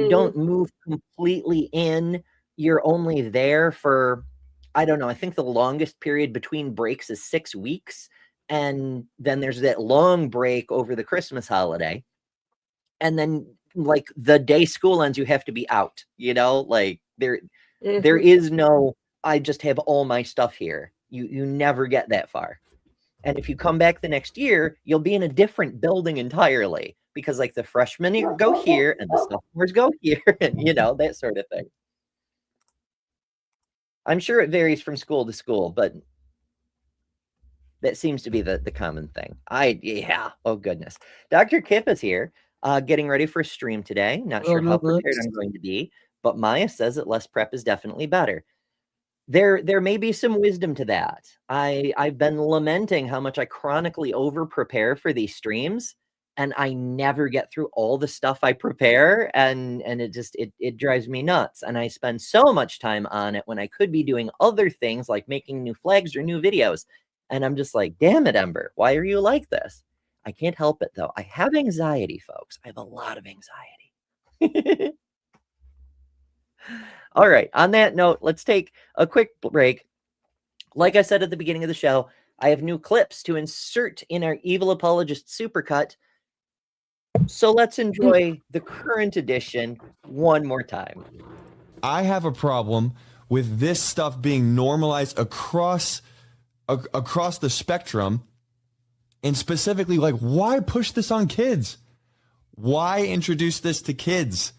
don't move completely in. You're only there for, I don't know, I think the longest period between breaks is 6 weeks. And then there's that long break over the Christmas holiday. And then like the day school ends, you have to be out, you know, like there is no, I just have all my stuff here. You never get that far. And if you come back the next year, you'll be in a different building entirely, because like the freshmen go here and the sophomores go here, and you know, that sort of thing. I'm sure it varies from school to school, but that seems to be the common thing. Yeah. Oh goodness. Dr. Kip is here. Getting ready for a stream today. Not sure how prepared I'm going to be, but Maya says that less prep is definitely better. There may be some wisdom to that. I've been lamenting how much I chronically over prepare for these streams, and I never get through all the stuff I prepare, and it drives me nuts. And I spend so much time on it when I could be doing other things like making new flags or new videos. And I'm just like, damn it, Ember, why are you like this? I can't help it though. I have anxiety, folks. I have a lot of anxiety. All right. On that note, let's take a quick break. Like I said at the beginning of the show, I have new clips to insert in our Evil Apologist Supercut. So let's enjoy the current edition one more time. I have a problem with this stuff being normalized across the spectrum, and specifically, like, why push this on kids? Why introduce this to kids?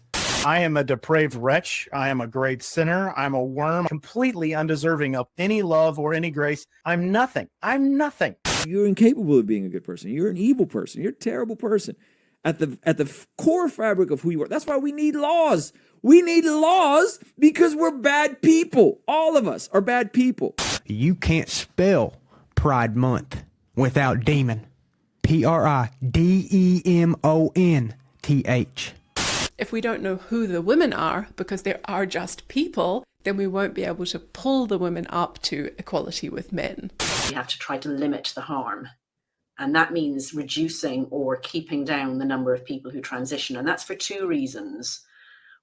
I am a depraved wretch. I am a great sinner. I'm a worm, completely undeserving of any love or any grace. I'm nothing. I'm nothing. You're incapable of being a good person. You're an evil person. You're a terrible person. At the core fabric of who you are. That's why we need laws. We need laws because we're bad people. All of us are bad people. You can't spell Pride Month without demon. PRIDEMONTH. If we don't know who the women are, because there are just people, then we won't be able to pull the women up to equality with men. We have to try to limit the harm. And that means reducing or keeping down the number of people who transition. And that's for two reasons.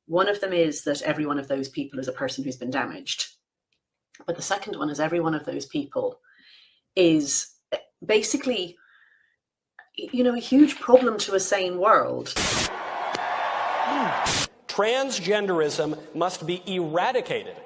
One of them is that every one of those people is a person who's been damaged. But the second one is every one of those people is basically, a huge problem to a sane world. Transgenderism must be eradicated.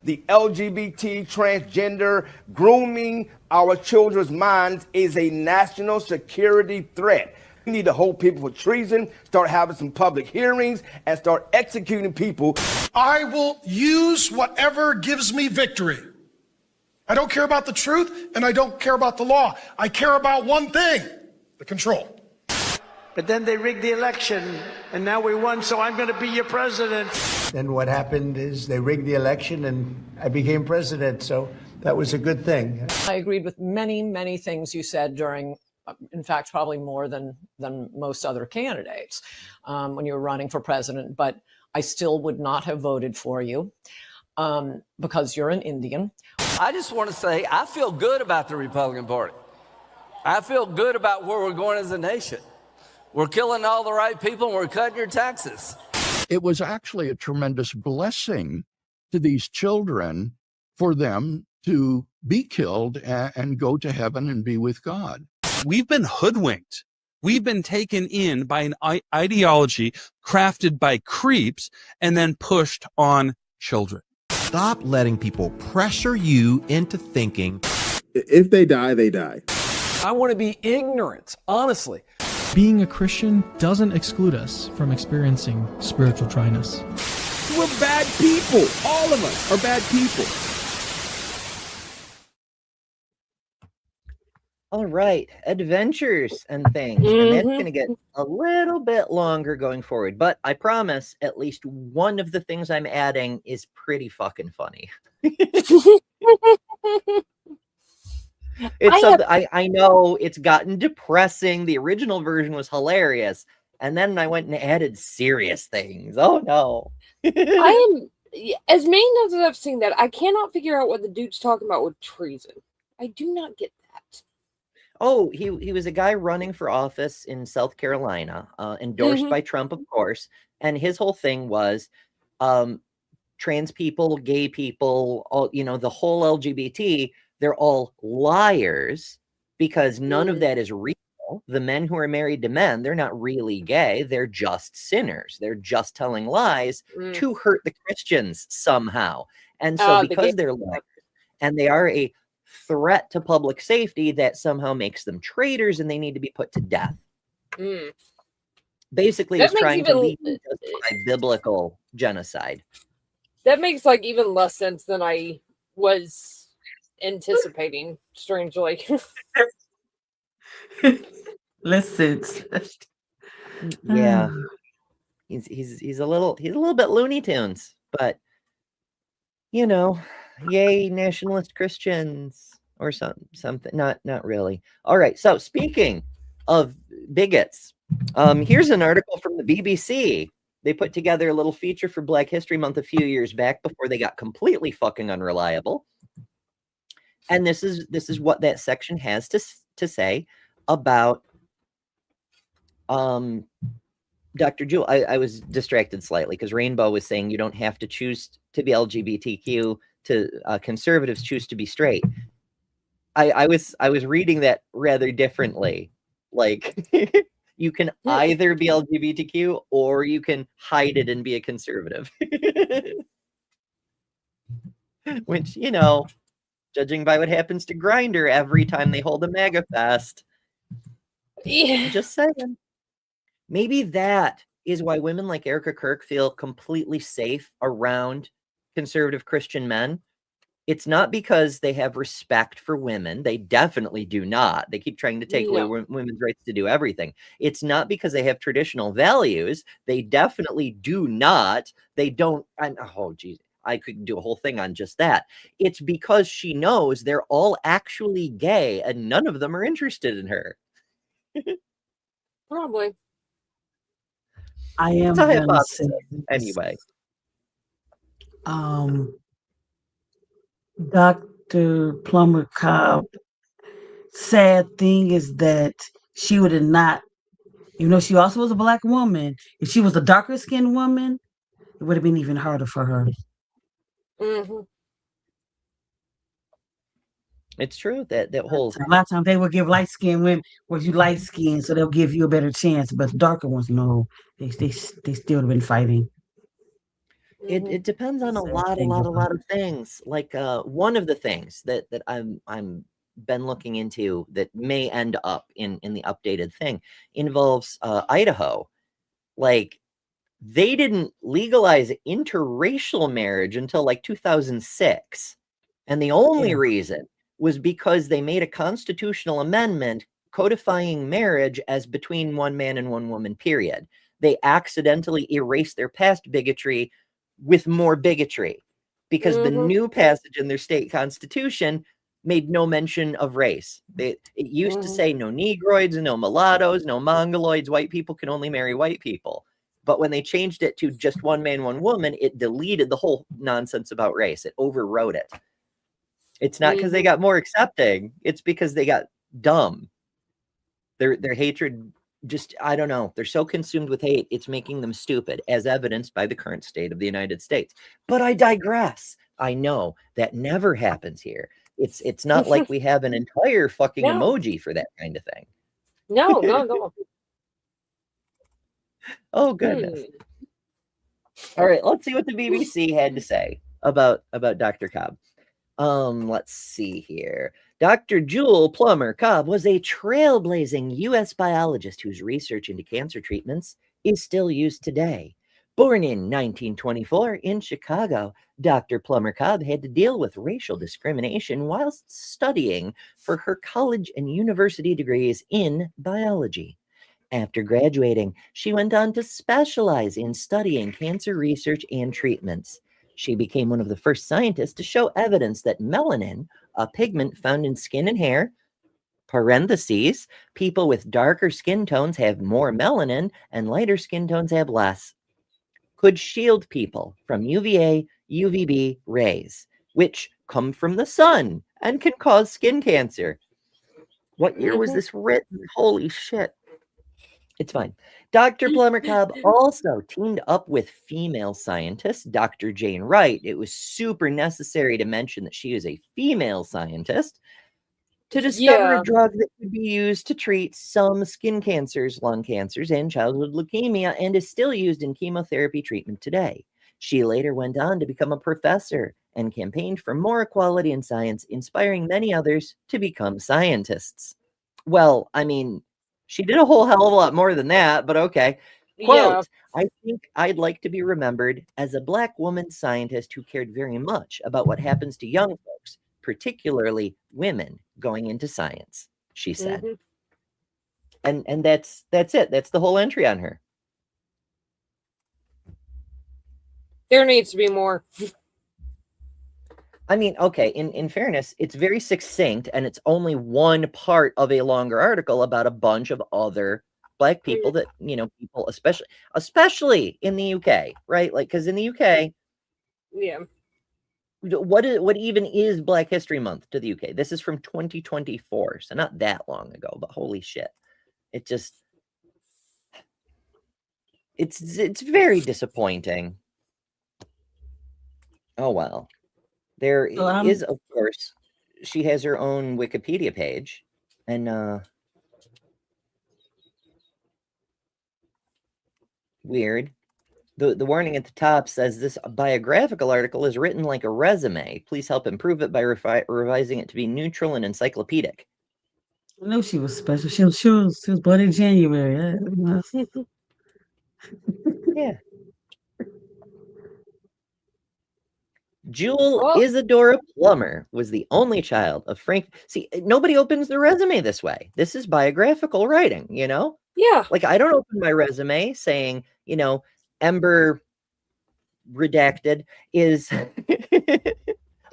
The LGBT, transgender, grooming our children's minds is a national security threat. We need to hold people for treason, start having some public hearings, and start executing people. I will use whatever gives me victory. I don't care about the truth, and I don't care about the law. I care about one thing, the control. But then they rigged the election, and now we won, so I'm going to be your president. Then what happened is they rigged the election, and I became president, so that was a good thing. I agreed with many, many things you said during, in fact, probably more than most other candidates when you were running for president, but I still would not have voted for you because you're an Indian. I just want to say I feel good about the Republican Party. I feel good about where we're going as a nation. We're killing all the right people and we're cutting your taxes. It was actually a tremendous blessing to these children for them to be killed and go to heaven and be with God. We've been hoodwinked. We've been taken in by an ideology crafted by creeps and then pushed on children. Stop letting people pressure you into thinking. If they die, they die. I want to be ignorant, honestly. Being a Christian doesn't exclude us from experiencing spiritual dryness. We're bad people. All of us are bad people. All right, adventures and things. And that's going to get a little bit longer going forward. But I promise at least one of the things I'm adding is pretty fucking funny. I know it's gotten depressing. The original version was hilarious. And then I went and added serious things. Oh, no. I am, as many times as I've seen that, I cannot figure out what the dude's talking about with treason. I do not get that. Oh, he was a guy running for office in South Carolina, endorsed by Trump, of course. And his whole thing was trans people, gay people, all, the whole LGBT, they're all liars because none of that is real. The men who are married to men, they're not really gay. They're just sinners. They're just telling lies to hurt the Christians somehow. And so because they're liars and they are a threat to public safety, that somehow makes them traitors and they need to be put to death. Basically, it's trying to lead to biblical genocide. That makes even less sense than I was anticipating, strangely. Listen, Yeah. He's a little bit Looney Tunes, but you know, yay nationalist Christians or something. Not really. All right. So speaking of bigots, here's an article from the BBC. They put together a little feature for Black History Month a few years back before they got completely fucking unreliable. And this is what that section has to say about Dr. Jewel. I was distracted slightly because Rainbow was saying you don't have to choose to be LGBTQ to conservatives choose to be straight. I was reading that rather differently. Like you can either be LGBTQ or you can hide it and be a conservative. Which, you know, judging by what happens to Grindr every time they hold a MAGA fest. Yeah. Just saying. Maybe that is why women like Erica Kirk feel completely safe around conservative Christian men. It's not because they have respect for women. They definitely do not. They keep trying to take away women's rights to do everything. It's not because they have traditional values. They definitely do not. They don't. Oh, geez. I could do a whole thing on just that. It's because she knows they're all actually gay and none of them are interested in her. Probably. I am It's a gonna hypothesis. say Anyway. Dr. Plumber Cobb, sad thing is that she would have not, even though she also was a black woman, if she was a darker skinned woman, it would have been even harder for her. Mm-hmm. It's true that whole A lot of times they will give light skinned women, well, you light skinned, so they'll give you a better chance. But the darker ones, no, they still have been fighting. It depends on a lot of things. Like one of the things that I'm been looking into that may end up in the updated thing involves Idaho. Like they didn't legalize interracial marriage until like 2006. And the only reason was because they made a constitutional amendment codifying marriage as between one man and one woman, period. They accidentally erased their past bigotry with more bigotry because the new passage in their state constitution made no mention of race. It used to say no Negroids, no mulattoes, no Mongoloids, white people can only marry white people. But when they changed it to just one man, one woman, it deleted the whole nonsense about race. It overwrote it. It's not because they got more accepting. It's because they got dumb. Their hatred just, I don't know. They're so consumed with hate, it's making them stupid, as evidenced by the current state of the United States. But I digress. I know that never happens here. It's not like we have an entire fucking emoji for that kind of thing. No. Oh, goodness. All right, let's see what the BBC had to say about Dr. Cobb. Let's see here. Dr. Jewel Plummer Cobb was a trailblazing U.S. biologist whose research into cancer treatments is still used today. Born in 1924 in Chicago, Dr. Plummer Cobb had to deal with racial discrimination whilst studying for her college and university degrees in biology. After graduating, she went on to specialize in studying cancer research and treatments. She became one of the first scientists to show evidence that melanin, a pigment found in skin and hair, parentheses, people with darker skin tones have more melanin and lighter skin tones have less, could shield people from UVA, UVB rays, which come from the sun and can cause skin cancer. What year was this written? Holy shit. It's fine. Dr. Plummer Cobb also teamed up with female scientist, Dr. Jane Wright. It was super necessary to mention that she is a female scientist to discover a drug that could be used to treat some skin cancers, lung cancers, and childhood leukemia, and is still used in chemotherapy treatment today. She later went on to become a professor and campaigned for more equality in science, inspiring many others to become scientists. Well, I mean, she did a whole hell of a lot more than that, but okay. Quote, I think I'd like to be remembered as a Black woman scientist who cared very much about what happens to young folks, particularly women going into science, she said. And that's it. That's the whole entry on her. There needs to be more. I mean, okay, in fairness, it's very succinct, and it's only one part of a longer article about a bunch of other Black people that, people, especially in the UK, right? Like, because in the UK, yeah, what even is Black History Month to the UK? This is from 2024, so not that long ago, but holy shit. It just, it's very disappointing. Oh, well. There is, of course, she has her own Wikipedia page, and weird. The warning at the top says this biographical article is written like a resume. Please help improve it by revising it to be neutral and encyclopedic. I knew she was special. She was born in January. Yeah. Jewel Isadora Plummer was the only child of Frank. See, nobody opens their resume this way. This is biographical writing, Yeah. Like, I don't open my resume saying, Ember redacted is...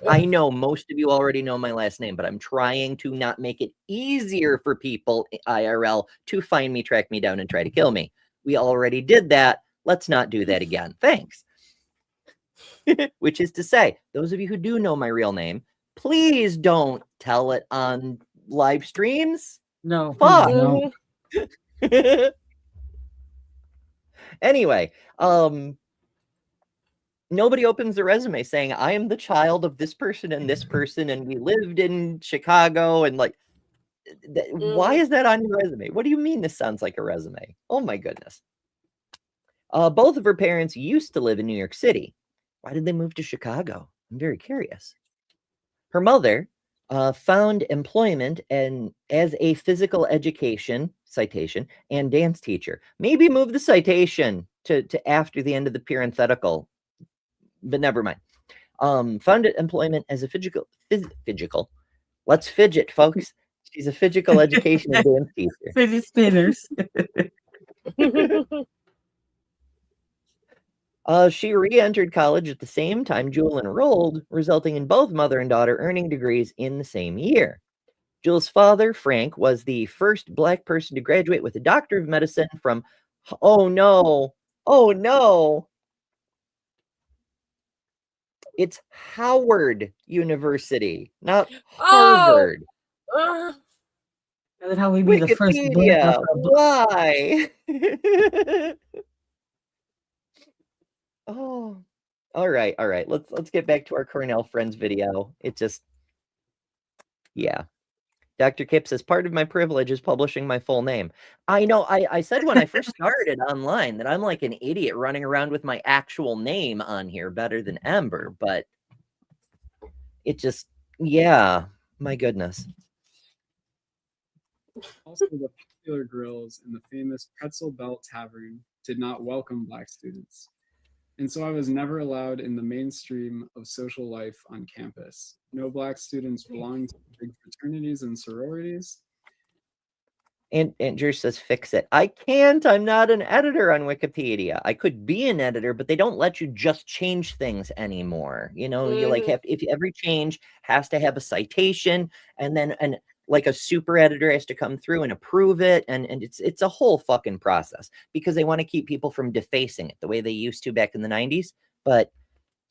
I know most of you already know my last name, but I'm trying to not make it easier for people IRL to find me, track me down, and try to kill me. We already did that. Let's not do that again. Thanks. Which is to say, those of you who do know my real name, please don't tell it on live streams. No. Fuck. No. Anyway, nobody opens their resume saying, I am the child of this person, and we lived in Chicago, and like, why is that on your resume? What do you mean this sounds like a resume? Oh my goodness. Both of her parents used to live in New York City. Why did they move to Chicago? I'm very curious. Her mother found employment as a physical education citation and dance teacher. Maybe move the citation to after the end of the parenthetical, but never mind. Found employment as a physical. Let's fidget, folks. She's a physical education and dance teacher. Fidget spinners. She re-entered college at the same time Jewel enrolled, resulting in both mother and daughter earning degrees in the same year. Jewel's father, Frank, was the first Black person to graduate with a Doctor of Medicine from, oh no, it's Howard University, not Harvard. That's how we be the first Wikipedia. Why? Oh, all right. Let's get back to our Cornell Friends video. It just, yeah. Dr. Kip says, part of my privilege is publishing my full name. I know, I said when I first started online that I'm like an idiot running around with my actual name on here better than Ember, but it just, yeah, my goodness. Also, the popular grills in the famous Pretzel Bell Tavern did not welcome Black students. And so I was never allowed in the mainstream of social life on campus. No Black students belonged to big fraternities and sororities. And Drew says, fix it. I can't. I'm not an editor on Wikipedia. I could be an editor, but they don't let you just change things anymore. You like if every change has to have a citation, and then like a super editor has to come through and approve it, and it's a whole fucking process because they want to keep people from defacing it the way they used to back in the 90s. But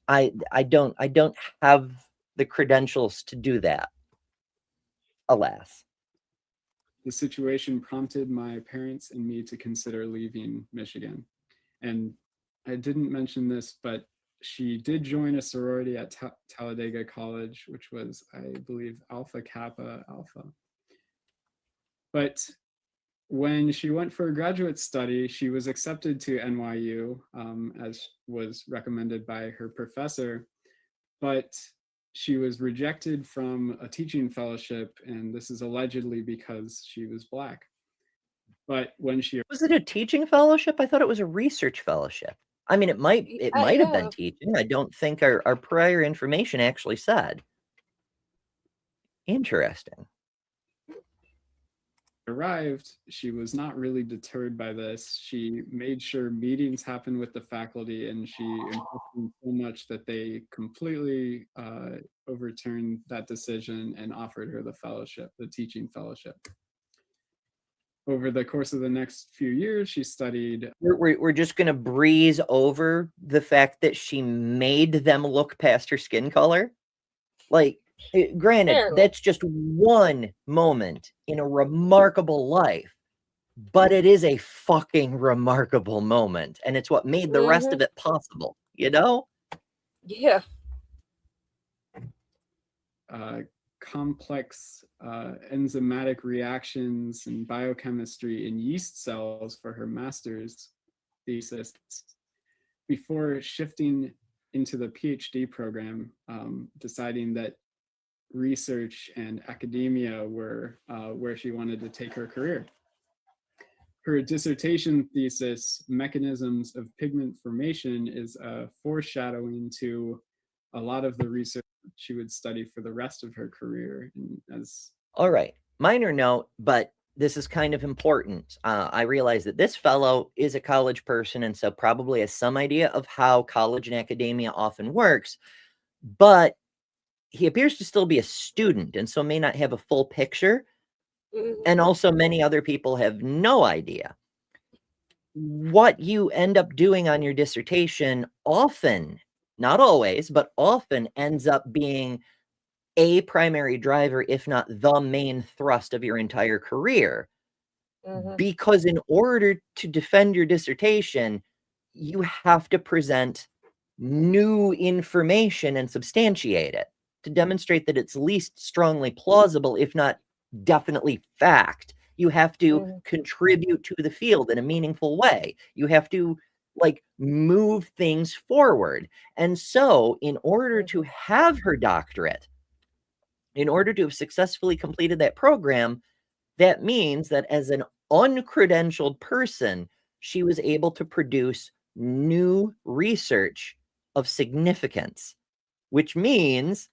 I don't have the credentials to do that, alas. The situation prompted my parents and me to consider leaving Michigan. And I didn't mention this, but she did join a sorority at Talladega College, which was, I believe, Alpha Kappa Alpha. But when she went for a graduate study, she was accepted to NYU, as was recommended by her professor, but she was rejected from a teaching fellowship, and this is allegedly because she was Black. But when she... Was it a teaching fellowship? I thought it was a research fellowship. I mean, it might have been teaching. I don't think our prior information actually said. Interesting. arrived, she was not really deterred by this. She made sure meetings happened with the faculty, and she impressed them so much that they completely overturned that decision and offered her the fellowship, the teaching fellowship. Over the course of the next few years, she studied. We're just going to breeze over the fact that she made them look past her skin color. Like, granted, that's just one moment in a remarkable life, but it is a fucking remarkable moment. And it's what made the rest of it possible, you know? Yeah. Complex enzymatic reactions and biochemistry in yeast cells for her master's thesis before shifting into the PhD program, deciding that research and academia were where she wanted to take her career. Her dissertation thesis, Mechanisms of Pigment Formation, is a foreshadowing to a lot of the research she would study for the rest of her career. All right, minor note, but this is kind of important. I realize that this fellow is a college person, and so probably has some idea of how college and academia often works, but he appears to still be a student, and so may not have a full picture. And also many other people have no idea. What you end up doing on your dissertation often, not always, but often ends up being a primary driver, if not the main thrust of your entire career. Because in order to defend your dissertation, you have to present new information and substantiate it to demonstrate that it's least strongly plausible, if not definitely fact. You have to contribute to the field in a meaningful way. You have to like move things forward. And so in order to have her doctorate, in order to have successfully completed that program, that means that as an uncredentialed person, she was able to produce new research of significance, which means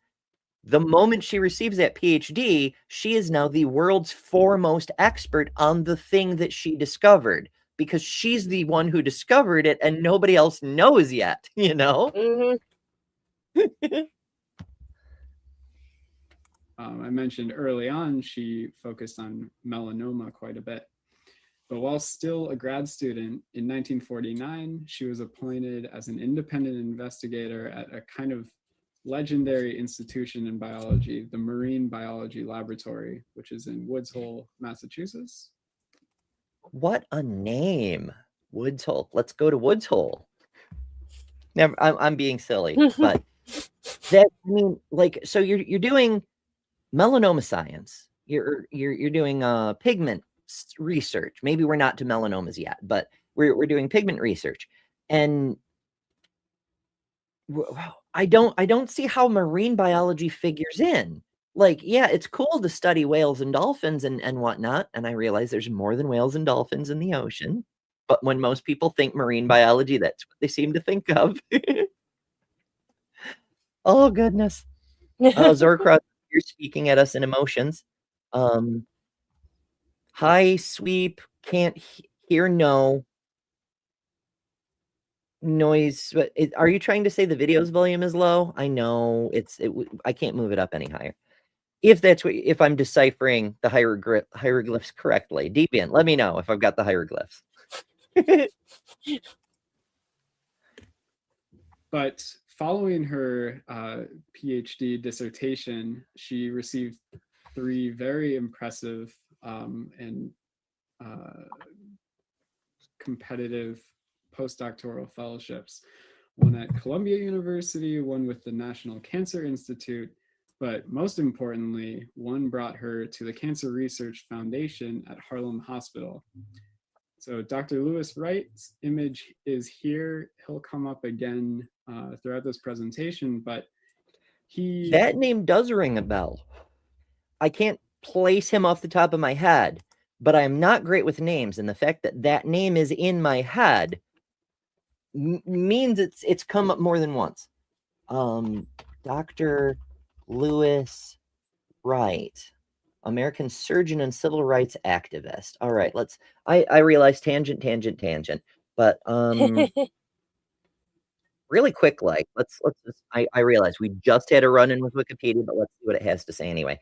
the moment she receives that PhD, she is now the world's foremost expert on the thing that she discovered, because she's the one who discovered it and nobody else knows yet, you know? I mentioned early on, she focused on melanoma quite a bit. But while still a grad student, in 1949, she was appointed as an independent investigator at a kind of legendary institution in biology, the Marine Biology Laboratory, which is in Woods Hole, Massachusetts. What a name, Woods Hole. Let's go to Woods Hole. Never, I'm being silly, but that, I mean, like, so you're doing melanoma science. You're doing pigment research. Maybe we're not to melanomas yet, but we're doing pigment research, and I don't see how marine biology figures in. Like, yeah, it's cool to study whales and dolphins and whatnot, and I realize there's more than whales and dolphins in the ocean. But when most people think marine biology, that's what they seem to think of. Oh goodness, Zorcross, you're speaking at us in emotions. High sweep, can't hear, no noise. But are you trying to say the video's volume is low? I know I can't move it up any higher. If that's what, if I'm deciphering the hieroglyphs correctly, Deviant, let me know if I've got the hieroglyphs. But following her PhD dissertation, she received 3 very impressive and competitive postdoctoral fellowships, one at Columbia University, one with the National Cancer Institute, but most importantly, one brought her to the Cancer Research Foundation at Harlem Hospital. So Dr. Lewis Wright's image is here. He'll come up again throughout this presentation, but that name does ring a bell. I can't place him off the top of my head, but I am not great with names, and the fact that that name is in my head means it's come up more than once. Dr. Lewis Wright. American surgeon and civil rights activist. All right, I realize tangent, but really quick, let's just, I realize we just had a run-in with Wikipedia, but let's see what it has to say anyway.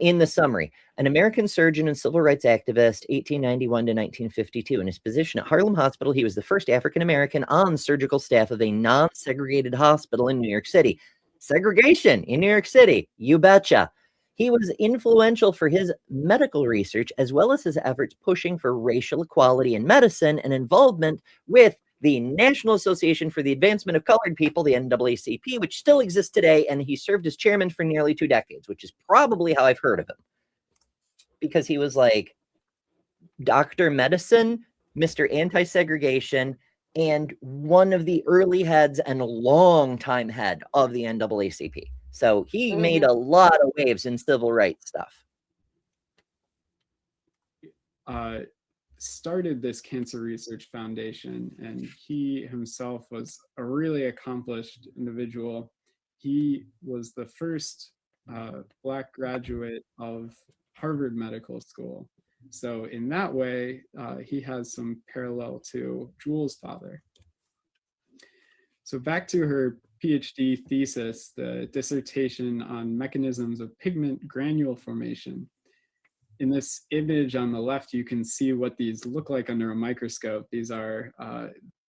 In the summary, an American surgeon and civil rights activist, 1891 to 1952. In his position at Harlem Hospital, he was the first African-American on surgical staff of a non-segregated hospital in New York City. Segregation in New York City, you betcha. He was influential for his medical research, as well as his efforts pushing for racial equality in medicine and involvement with the National Association for the Advancement of Colored People, the NAACP, which still exists today, and he served as chairman for nearly 2 decades, which is probably how I've heard of him. Because he was like Dr. Medicine, Mr. Anti-Segregation, and one of the early heads and a long-time head of the NAACP. So he made a lot of waves in civil rights stuff. Started this Cancer Research Foundation, and he himself was a really accomplished individual. He was the first Black graduate of Harvard Medical School. So in that way, he has some parallel to Jewel's father. So back to her PhD thesis, the dissertation on mechanisms of pigment granule formation. In this image on the left, you can see what these look like under a microscope. These are...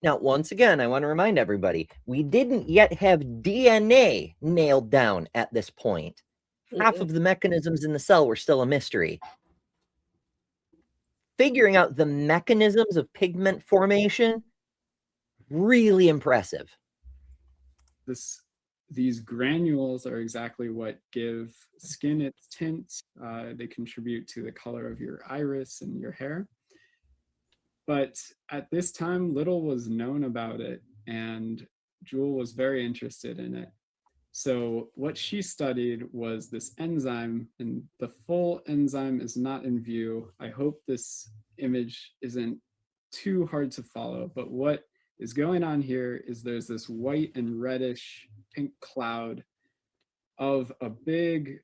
Now, once again, I want to remind everybody, we didn't yet have DNA nailed down at this point. Half of the mechanisms in the cell were still a mystery. Figuring out the mechanisms of pigment formation, really impressive. These granules are exactly what give skin its tint. They contribute to the color of your iris and your hair. But at this time, little was known about it, and Jewel was very interested in it. So what she studied was this enzyme, and the full enzyme is not in view. I hope this image isn't too hard to follow, but what is going on here is there's this white and reddish pink cloud of a big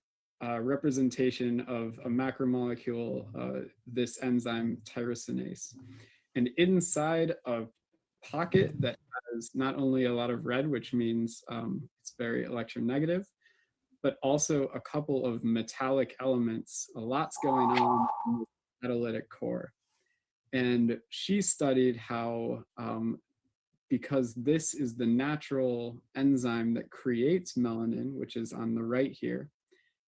representation of a macromolecule, this enzyme tyrosinase. And inside a pocket that has not only a lot of red, which means it's very electronegative, but also a couple of metallic elements. A lot's going on in the catalytic core. And she studied how because this is the natural enzyme that creates melanin, which is on the right here,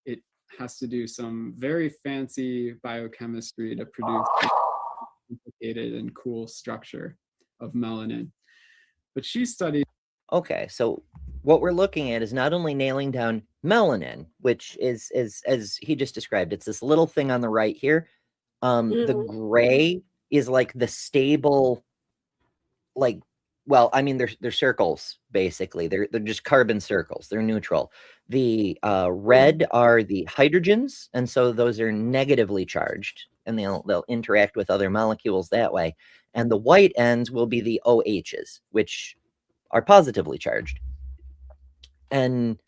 it has to do some very fancy biochemistry to produce a complicated and cool structure of melanin. But she studied... Okay, so what we're looking at is not only nailing down melanin, which is as he just described, it's this little thing on the right here. The gray is like the stable, like, well, I mean, they're circles, basically. They're just carbon circles. They're neutral. The red are the hydrogens, and so those are negatively charged, and they'll interact with other molecules that way. And the white ends will be the OHs, which are positively charged. And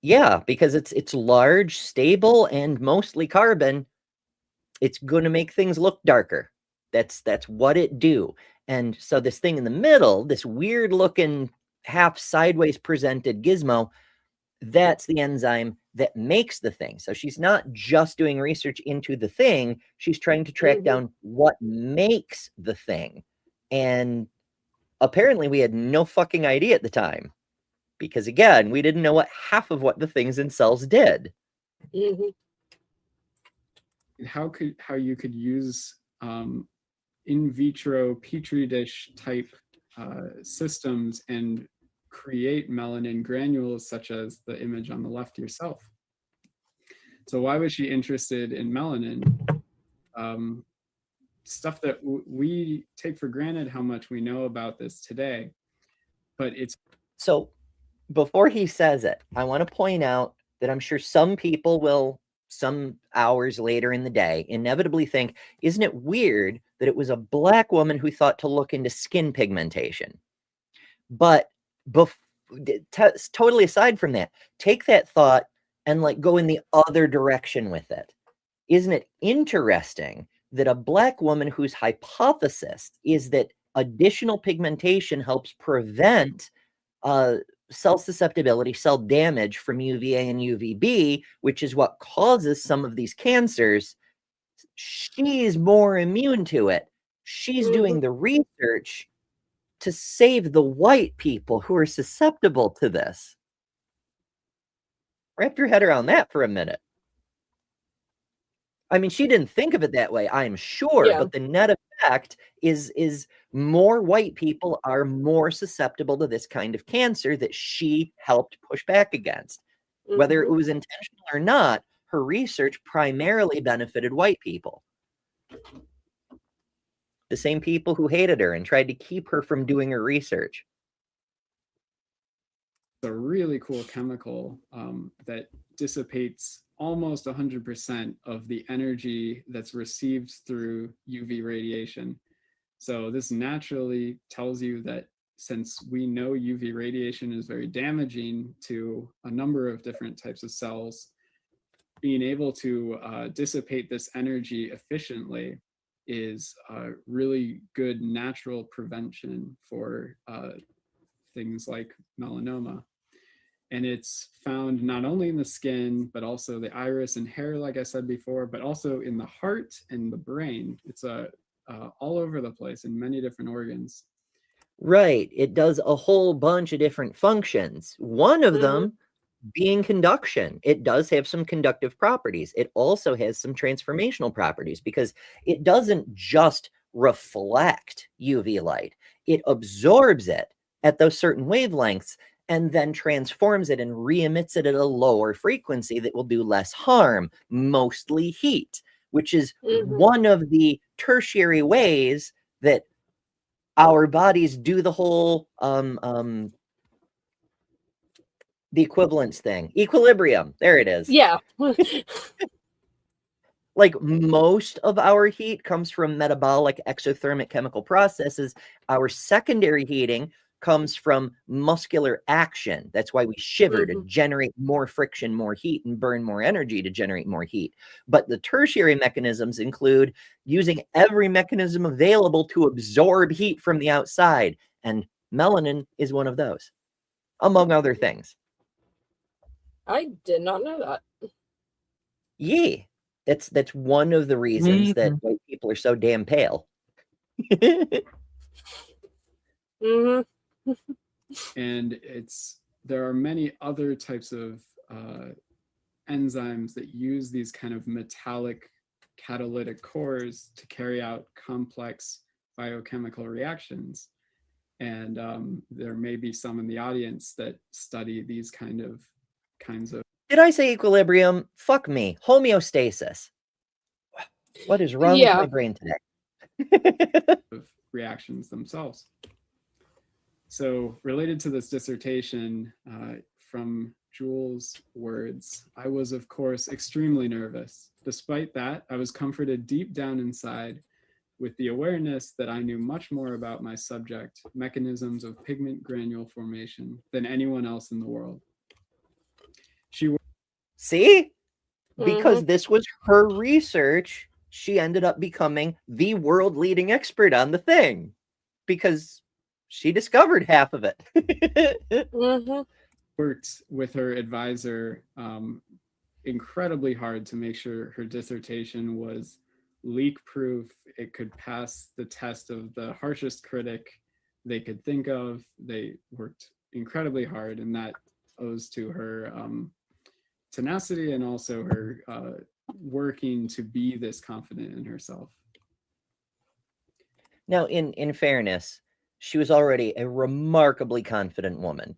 yeah, because it's large, stable, and mostly carbon, it's going to make things look darker. That's what it do. And so this thing in the middle, this weird looking half sideways presented gizmo, that's the enzyme that makes the thing. So she's not just doing research into the thing, she's trying to track down what makes the thing. And apparently we had no fucking idea at the time. Because again, we didn't know what half of what the things in cells did. How you could use in vitro petri dish type systems and create melanin granules such as the image on the left yourself. So why was she interested in melanin? Stuff that we take for granted how much we know about this today, but it's... So before he says it, I want to point out that I'm sure some people will, some hours later in the day, inevitably think, isn't it weird that it was a Black woman who thought to look into skin pigmentation? But totally aside from that, take that thought and like go in the other direction with it. Isn't it interesting that a Black woman whose hypothesis is that additional pigmentation helps prevent cell susceptibility, cell damage from UVA and UVB, which is what causes some of these cancers, she's more immune to it. She's doing the research to save the white people who are susceptible to this. Wrap your head around that for a minute. I mean, she didn't think of it that way, I'm sure, Yeah. but the net effect is more white people are more susceptible to this kind of cancer that she helped push back against. Whether it was intentional or not, her research primarily benefited white people. The same people who hated her and tried to keep her from doing her research. It's a really cool chemical that dissipates almost 100% of the energy that's received through UV radiation. So this naturally tells you that since we know UV radiation is very damaging to a number of different types of cells, being able to dissipate this energy efficiently is a really good natural prevention for things like melanoma. And it's found not only in the skin, but also the iris and hair, like I said before, but also in the heart and the brain. It's all over the place in many different organs. Right. It does a whole bunch of different functions. One of them being conduction. It does have some conductive properties. It also has some transformational properties because it doesn't just reflect UV light. It absorbs it at those certain wavelengths and then transforms it and re-emits it at a lower frequency that will do less harm, mostly heat, which is one of the tertiary ways that our bodies do the whole the equivalence thing. Equilibrium. There it is. Yeah. Like most of our heat comes from metabolic exothermic chemical processes. Our secondary heating comes from muscular action. That's why we shiver to generate more friction, more heat, and burn more energy to generate more heat. But the tertiary mechanisms include using every mechanism available to absorb heat from the outside. And melanin is one of those, among other things. I did not know that. Yeah. That's one of the reasons that white people are so damn pale. And there are many other types of enzymes that use these kind of metallic catalytic cores to carry out complex biochemical reactions. And there may be some in the audience that study these kinds of. Did I say equilibrium? Fuck me. Homeostasis. What is wrong with my brain today? Reactions themselves. So related to this dissertation, from Jules' words, I was, of course, extremely nervous. Despite that, I was comforted deep down inside with the awareness that I knew much more about my subject, mechanisms of pigment granule formation, than anyone else in the world. See? Because this was her research, she ended up becoming the world leading expert on the thing. Because she discovered half of it. Worked with her advisor incredibly hard to make sure her dissertation was leak proof. It could pass the test of the harshest critic they could think of. They worked incredibly hard, and that owes to her tenacity and also her working to be this confident in herself. Now, in fairness, she was already a remarkably confident woman,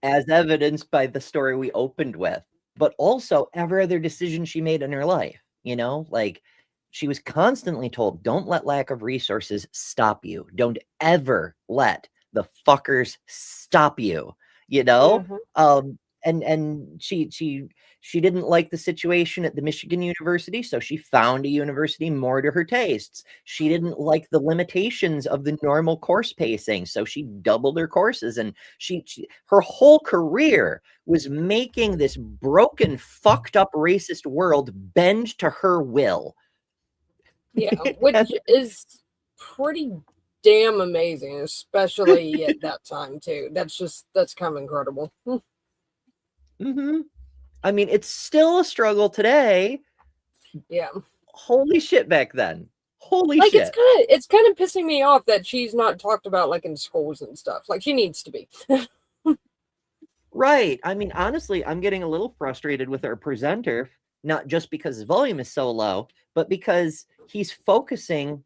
as evidenced by the story we opened with, but also every other decision she made in her life. You know, like she was constantly told, don't let lack of resources stop you. Don't ever let the fuckers stop you, you know? and she didn't like the situation at the Michigan University, so she found a university more to her tastes. She didn't like the limitations of the normal course pacing, so she doubled her courses, and her whole career was making this broken, fucked up racist world bend to her will. Yeah, which is pretty damn amazing, especially at that time too. That's kind of incredible. Mm-hmm. I mean, it's still a struggle today. Yeah. Holy shit, back then. Holy like shit. It's kind of pissing me off that she's not talked about like in schools and stuff. Like she needs to be. Right. I mean, honestly, I'm getting a little frustrated with our presenter, not just because his volume is so low, but because he's focusing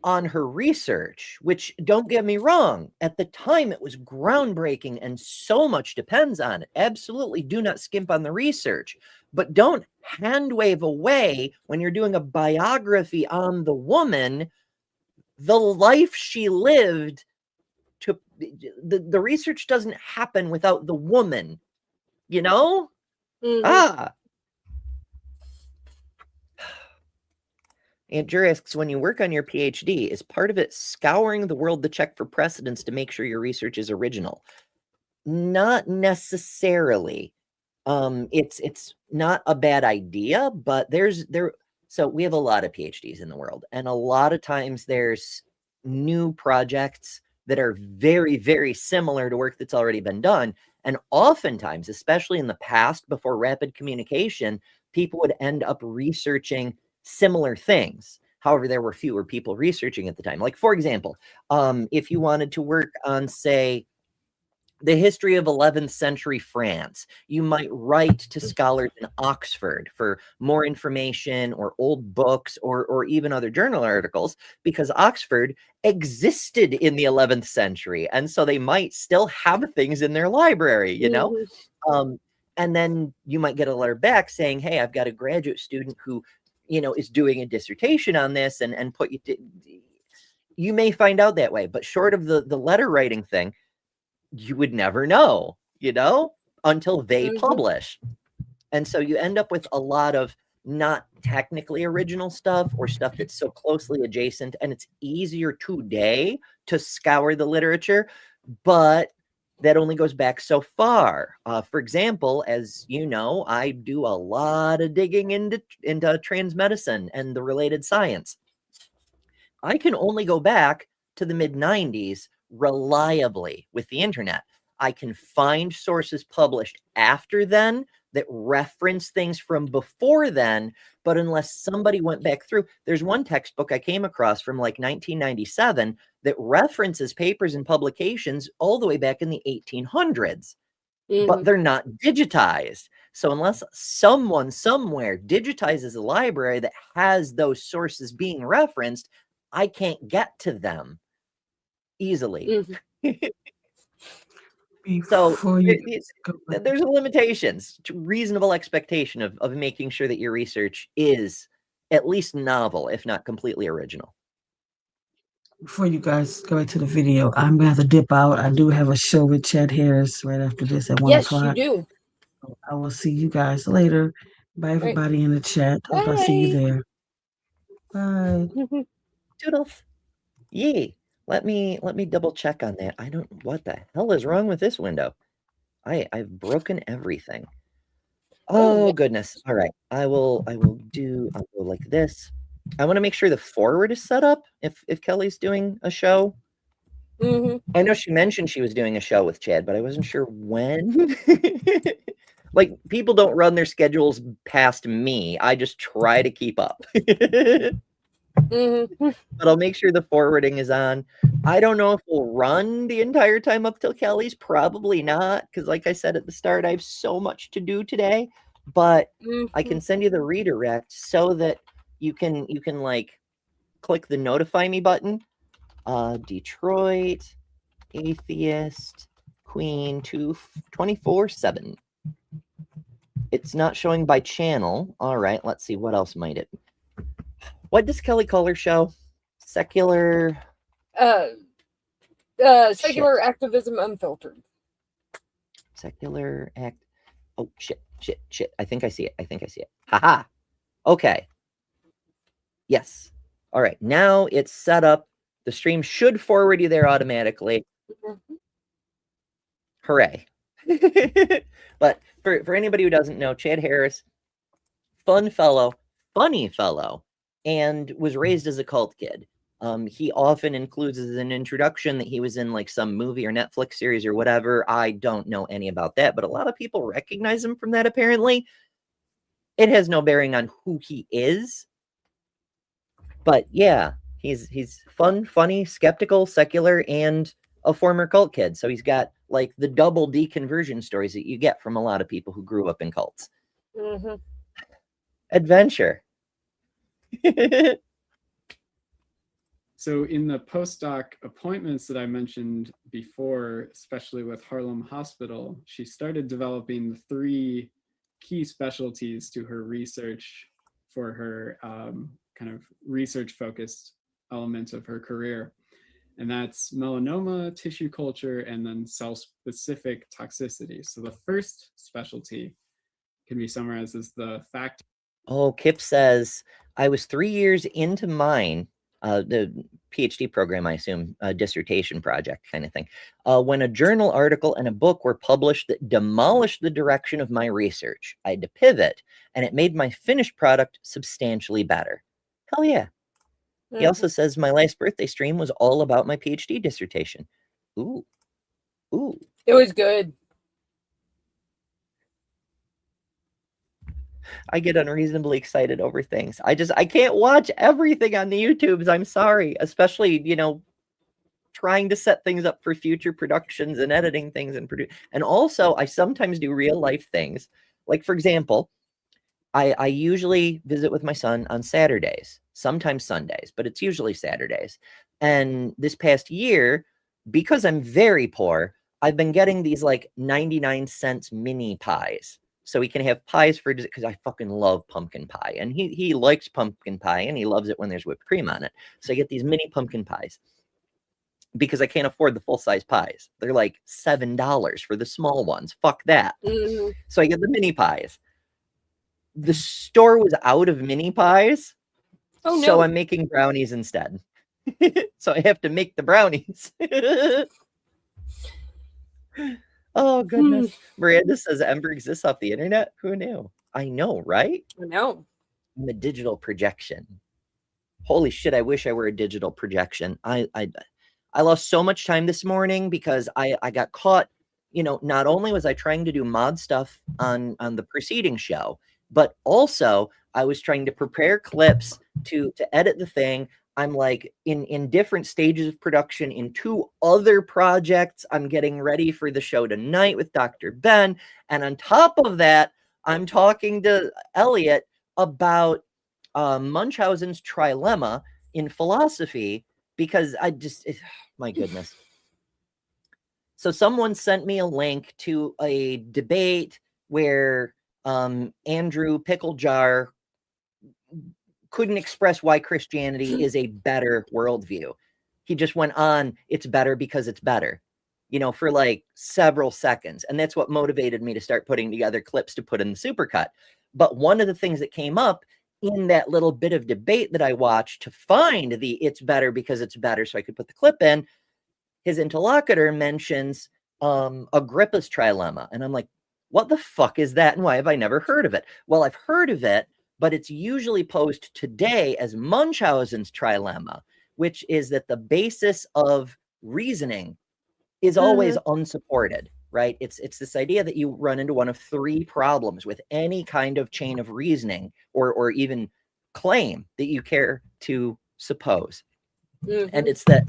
on her research, which, don't get me wrong, at the time it was groundbreaking and so much depends on it. Absolutely do not skimp on the research, but don't hand wave away when you're doing a biography on the woman, the life she lived. To the research doesn't happen without the woman, you know? Mm-hmm. Aunt Jura asks, when you work on your PhD, is part of it scouring the world to check for precedents to make sure your research is original? Not necessarily. It's not a bad idea, but so we have a lot of PhDs in the world, and a lot of times there's new projects that are very, very similar to work that's already been done. And oftentimes, especially in the past, before rapid communication, people would end up researching similar things. However, there were fewer people researching at the time. Like, for example, if you wanted to work on, say, the history of 11th century France, you might write to scholars in Oxford for more information or old books or even other journal articles, because Oxford existed in the 11th century. And so they might still have things in their library, you know? And then you might get a letter back saying, hey, I've got a graduate student who, you know, is doing a dissertation on this, and put you may find out that way. But short of the letter writing thing, you would never know, you know, until they publish. And so you end up with a lot of not technically original stuff or stuff that's so closely adjacent, and it's easier today to scour the literature, but that only goes back so far. For example, as you know, I do a lot of digging into trans medicine and the related science. I can only go back to the mid-90s reliably with the internet. I can find sources published after then that reference things from before then, but unless somebody went back through, there's one textbook I came across from like 1997 that references papers and publications all the way back in the 1800s, but they're not digitized. So unless someone somewhere digitizes a library that has those sources being referenced, I can't get to them easily. So there's limitations to reasonable expectation of making sure that your research is at least novel, if not completely original. Before you guys go into the video, I'm gonna have to dip out. I do have a show with Chad Harris right after this at 1 o'clock. Yes, you do. I will see you guys later. Bye, everybody in the chat. Hope I see you there. Bye. Toodles. Yee. Let me double check on that. What the hell is wrong with this window? I've broken everything. Oh goodness. All right. I'll go like this. I want to make sure the forward is set up if Kelly's doing a show. I know she mentioned she was doing a show with Chad, but I wasn't sure when. Like, people don't run their schedules past me. I just try to keep up. But I'll make sure the forwarding is on. I don't know if we'll run the entire time up till Kelly's. Probably not, because like I said at the start, I have so much to do today. But I can send you the redirect so that you can like click the notify me button. Detroit Atheist Queen 24/7. It's not showing by channel. All right, let's see, what else might it. What does Kelly call her show? Secular Secular Activism Unfiltered. Secular act. Oh, shit. I think I see it. Haha. Okay. Yes. All right. Now it's set up. The stream should forward you there automatically. Hooray. But for anybody who doesn't know, Chad Harris, fun fellow, funny fellow, and was raised as a cult kid. He often includes as an introduction that he was in like some movie or Netflix series or whatever. I don't know any about that, but a lot of people recognize him from that apparently. It has no bearing on who he is. But yeah, he's fun, funny, skeptical, secular, and a former cult kid. So he's got like the double deconversion stories that you get from a lot of people who grew up in cults. Mm-hmm. Adventure. So in the postdoc appointments that I mentioned before, especially with Harlem Hospital, she started developing the 3 key specialties to her research for her kind of research-focused element of her career. And that's melanoma, tissue culture, and then cell-specific toxicity. So the first specialty can be summarized as the fact. Oh, Kip says, I was 3 years into mine, the PhD program, I assume, a dissertation project kind of thing, when a journal article and a book were published that demolished the direction of my research. I had to pivot, and it made my finished product substantially better. Hell yeah. He also says my last birthday stream was all about my PhD dissertation. Ooh. It was good. I get unreasonably excited over things. I can't watch everything on the YouTubes. I'm sorry. Especially, trying to set things up for future productions and editing things and also I sometimes do real life things. Like, for example, I usually visit with my son on Saturdays, sometimes Sundays, but it's usually Saturdays. And this past year, because I'm very poor, I've been getting these like 99-cent mini pies. So he can have pies for dessert because I fucking love pumpkin pie. And he likes pumpkin pie and he loves it when there's whipped cream on it. So I get these mini pumpkin pies because I can't afford the full-size pies. They're like $7 for the small ones. Fuck that. Mm-hmm. So I get the mini pies. The store was out of mini pies. Oh, no. So I'm making brownies instead. So I have to make the brownies. Oh, goodness. Miranda says Ember exists off the internet. Who knew? I know, right? I know. I'm a digital projection. Holy shit, I wish I were a digital projection. I lost so much time this morning because I got caught. Not only was I trying to do mod stuff on the preceding show, but also I was trying to prepare clips to edit the thing. I'm like in different stages of production in 2 other projects. I'm getting ready for the show tonight with Dr. Ben. And on top of that, I'm talking to Elliot about Munchausen's trilemma in philosophy because my goodness. So someone sent me a link to a debate where Andrew Picklejar couldn't express why Christianity is a better worldview. He just went on, it's better because it's better, for like several seconds. And that's what motivated me to start putting together clips to put in the supercut. But one of the things that came up in that little bit of debate that I watched to find the it's better because it's better so I could put the clip in, his interlocutor mentions Agrippa's trilemma. And I'm like, what the fuck is that? And why have I never heard of it? Well, I've heard of it, but it's usually posed today as Munchausen's trilemma, which is that the basis of reasoning is always unsupported, right? It's this idea that you run into one of 3 problems with any kind of chain of reasoning or even claim that you care to suppose. And it's that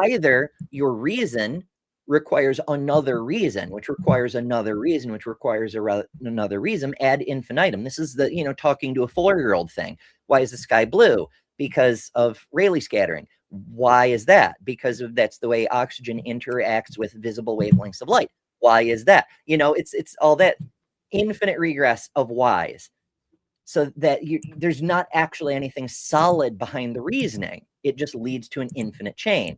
either your reason requires another reason, which requires another reason, which requires another reason ad infinitum. This is the, talking to a 4-year-old thing. Why is the sky blue? Because of Rayleigh scattering. Why is that? Because that's the way oxygen interacts with visible wavelengths of light. Why is that? It's all that infinite regress of whys. So that there's not actually anything solid behind the reasoning. It just leads to an infinite chain.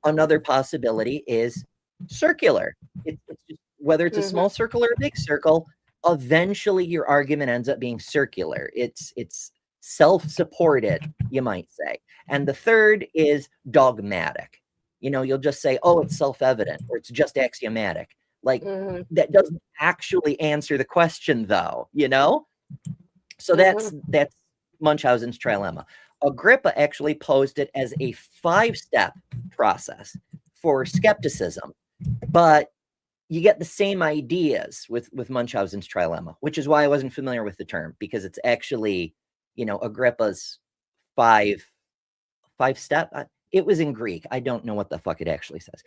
Another possibility is circular. It's just, whether it's a small circle or a big circle, eventually your argument ends up being circular. It's self-supported, you might say. And the third is dogmatic. You know, you'll just say, oh, it's self-evident, or it's just axiomatic. Like, that doesn't actually answer the question, though, you know? So that's Munchausen's trilemma. Agrippa actually posed it as a 5-step process for skepticism, but you get the same ideas with Munchausen's trilemma, which is why I wasn't familiar with the term, because it's actually, you know, Agrippa's 5-step. It was in Greek. I don't know what the fuck it actually says.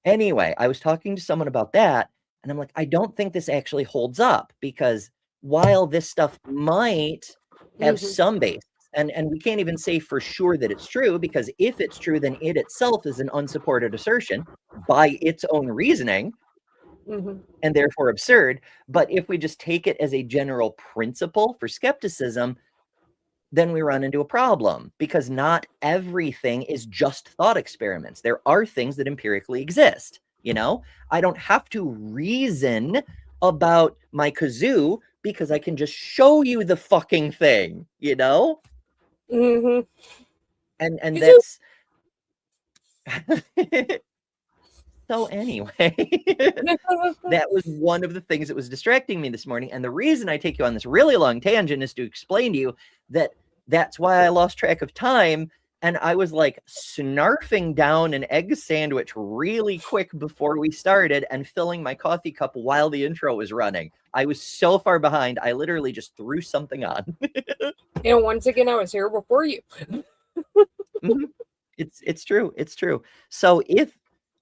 Anyway, I was talking to someone about that, and I'm like, I don't think this actually holds up, because while this stuff might have some basis, and we can't even say for sure that it's true, because if it's true, then it itself is an unsupported assertion by its own reasoning, and therefore absurd. But if we just take it as a general principle for skepticism, then we run into a problem, because not everything is just thought experiments. There are things that empirically exist. You know, I don't have to reason about my kazoo, because I can just show you the fucking thing, you know? And that's so anyway, that was one of the things that was distracting me this morning. And the reason I take you on this really long tangent is to explain to you that that's why I lost track of time. And I was like snarfing down an egg sandwich really quick before we started and filling my coffee cup while the intro was running. I was so far behind. I literally just threw something on. And once again, I was here before you. It's true. It's true. So if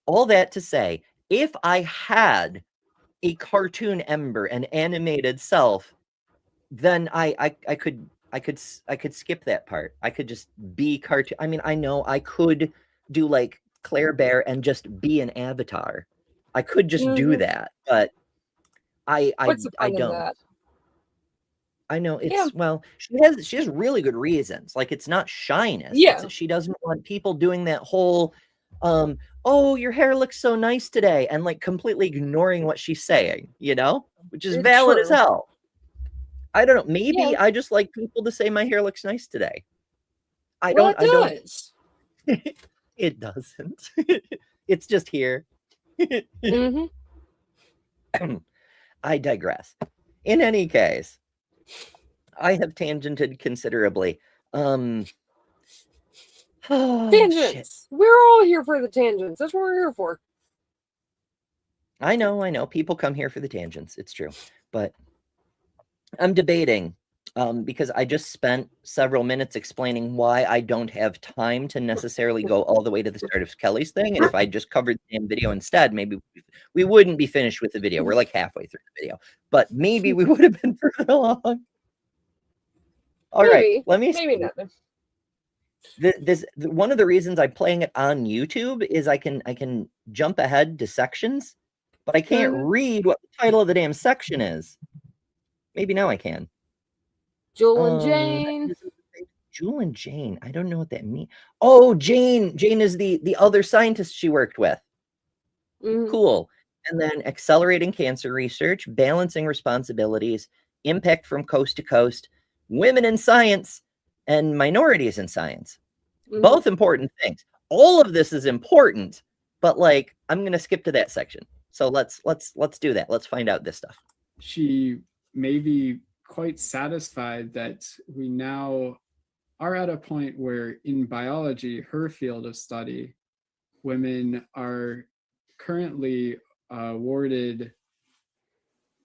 all that to say, if I had a cartoon Ember, an animated self, then I could skip that part. I could just be cartoon. I mean, I know I could do like Claire Bear and just be an avatar. I could just do that, but I don't. That? I know it's, Yeah. well, she has really good reasons. Like, it's not shyness. Yeah. It's that she doesn't want people doing that whole, oh, your hair looks so nice today, and like completely ignoring what she's saying, you know, which is valid as hell. I don't know. Maybe I just like people to say my hair looks nice today. I don't. It doesn't. It's just here. I digress. In any case, I have tangented considerably. Tangents. Shit. We're all here for the tangents. That's what we're here for. I know. People come here for the tangents. It's true. But I'm debating because I just spent several minutes explaining why I don't have time to necessarily go all the way to the start of Kelly's thing. And if I just covered the damn video instead, maybe we wouldn't be finished with the video. We're like halfway through the video, but maybe we would have been further along. All right, let me see. Maybe not. One of the reasons I'm playing it on YouTube is I can jump ahead to sections, but I can't read what the title of the damn section is. Maybe now I can. Jewel and Jane. Jewel and Jane. I don't know what that means. Oh, Jane. Jane is the other scientist she worked with. Cool. And then accelerating cancer research, balancing responsibilities, impact from coast to coast, women in science, and minorities in science. Both important things. All of this is important, but like I'm gonna skip to that section. So let's do that. Let's find out this stuff. She may be quite satisfied that we now are at a point where in biology, her field of study, women are currently awarded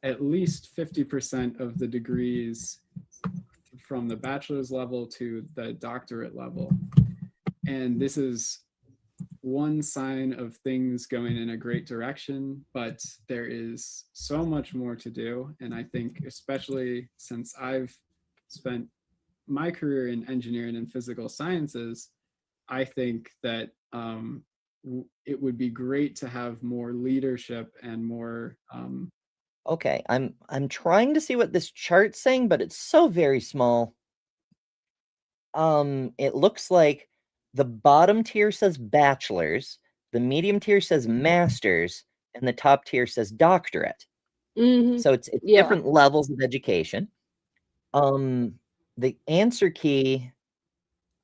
at least 50% of the degrees from the bachelor's level to the doctorate level. And this is one sign of things going in a great direction, but there is so much more to do. And I think, especially since I've spent my career in engineering and physical sciences, I think that it would be great to have more leadership and more. Okay, I'm trying to see what this chart's saying, but it's so very small. It looks like the bottom tier says bachelor's, the medium tier says master's, and the top tier says doctorate. So it's Yeah. different levels of education. The answer key,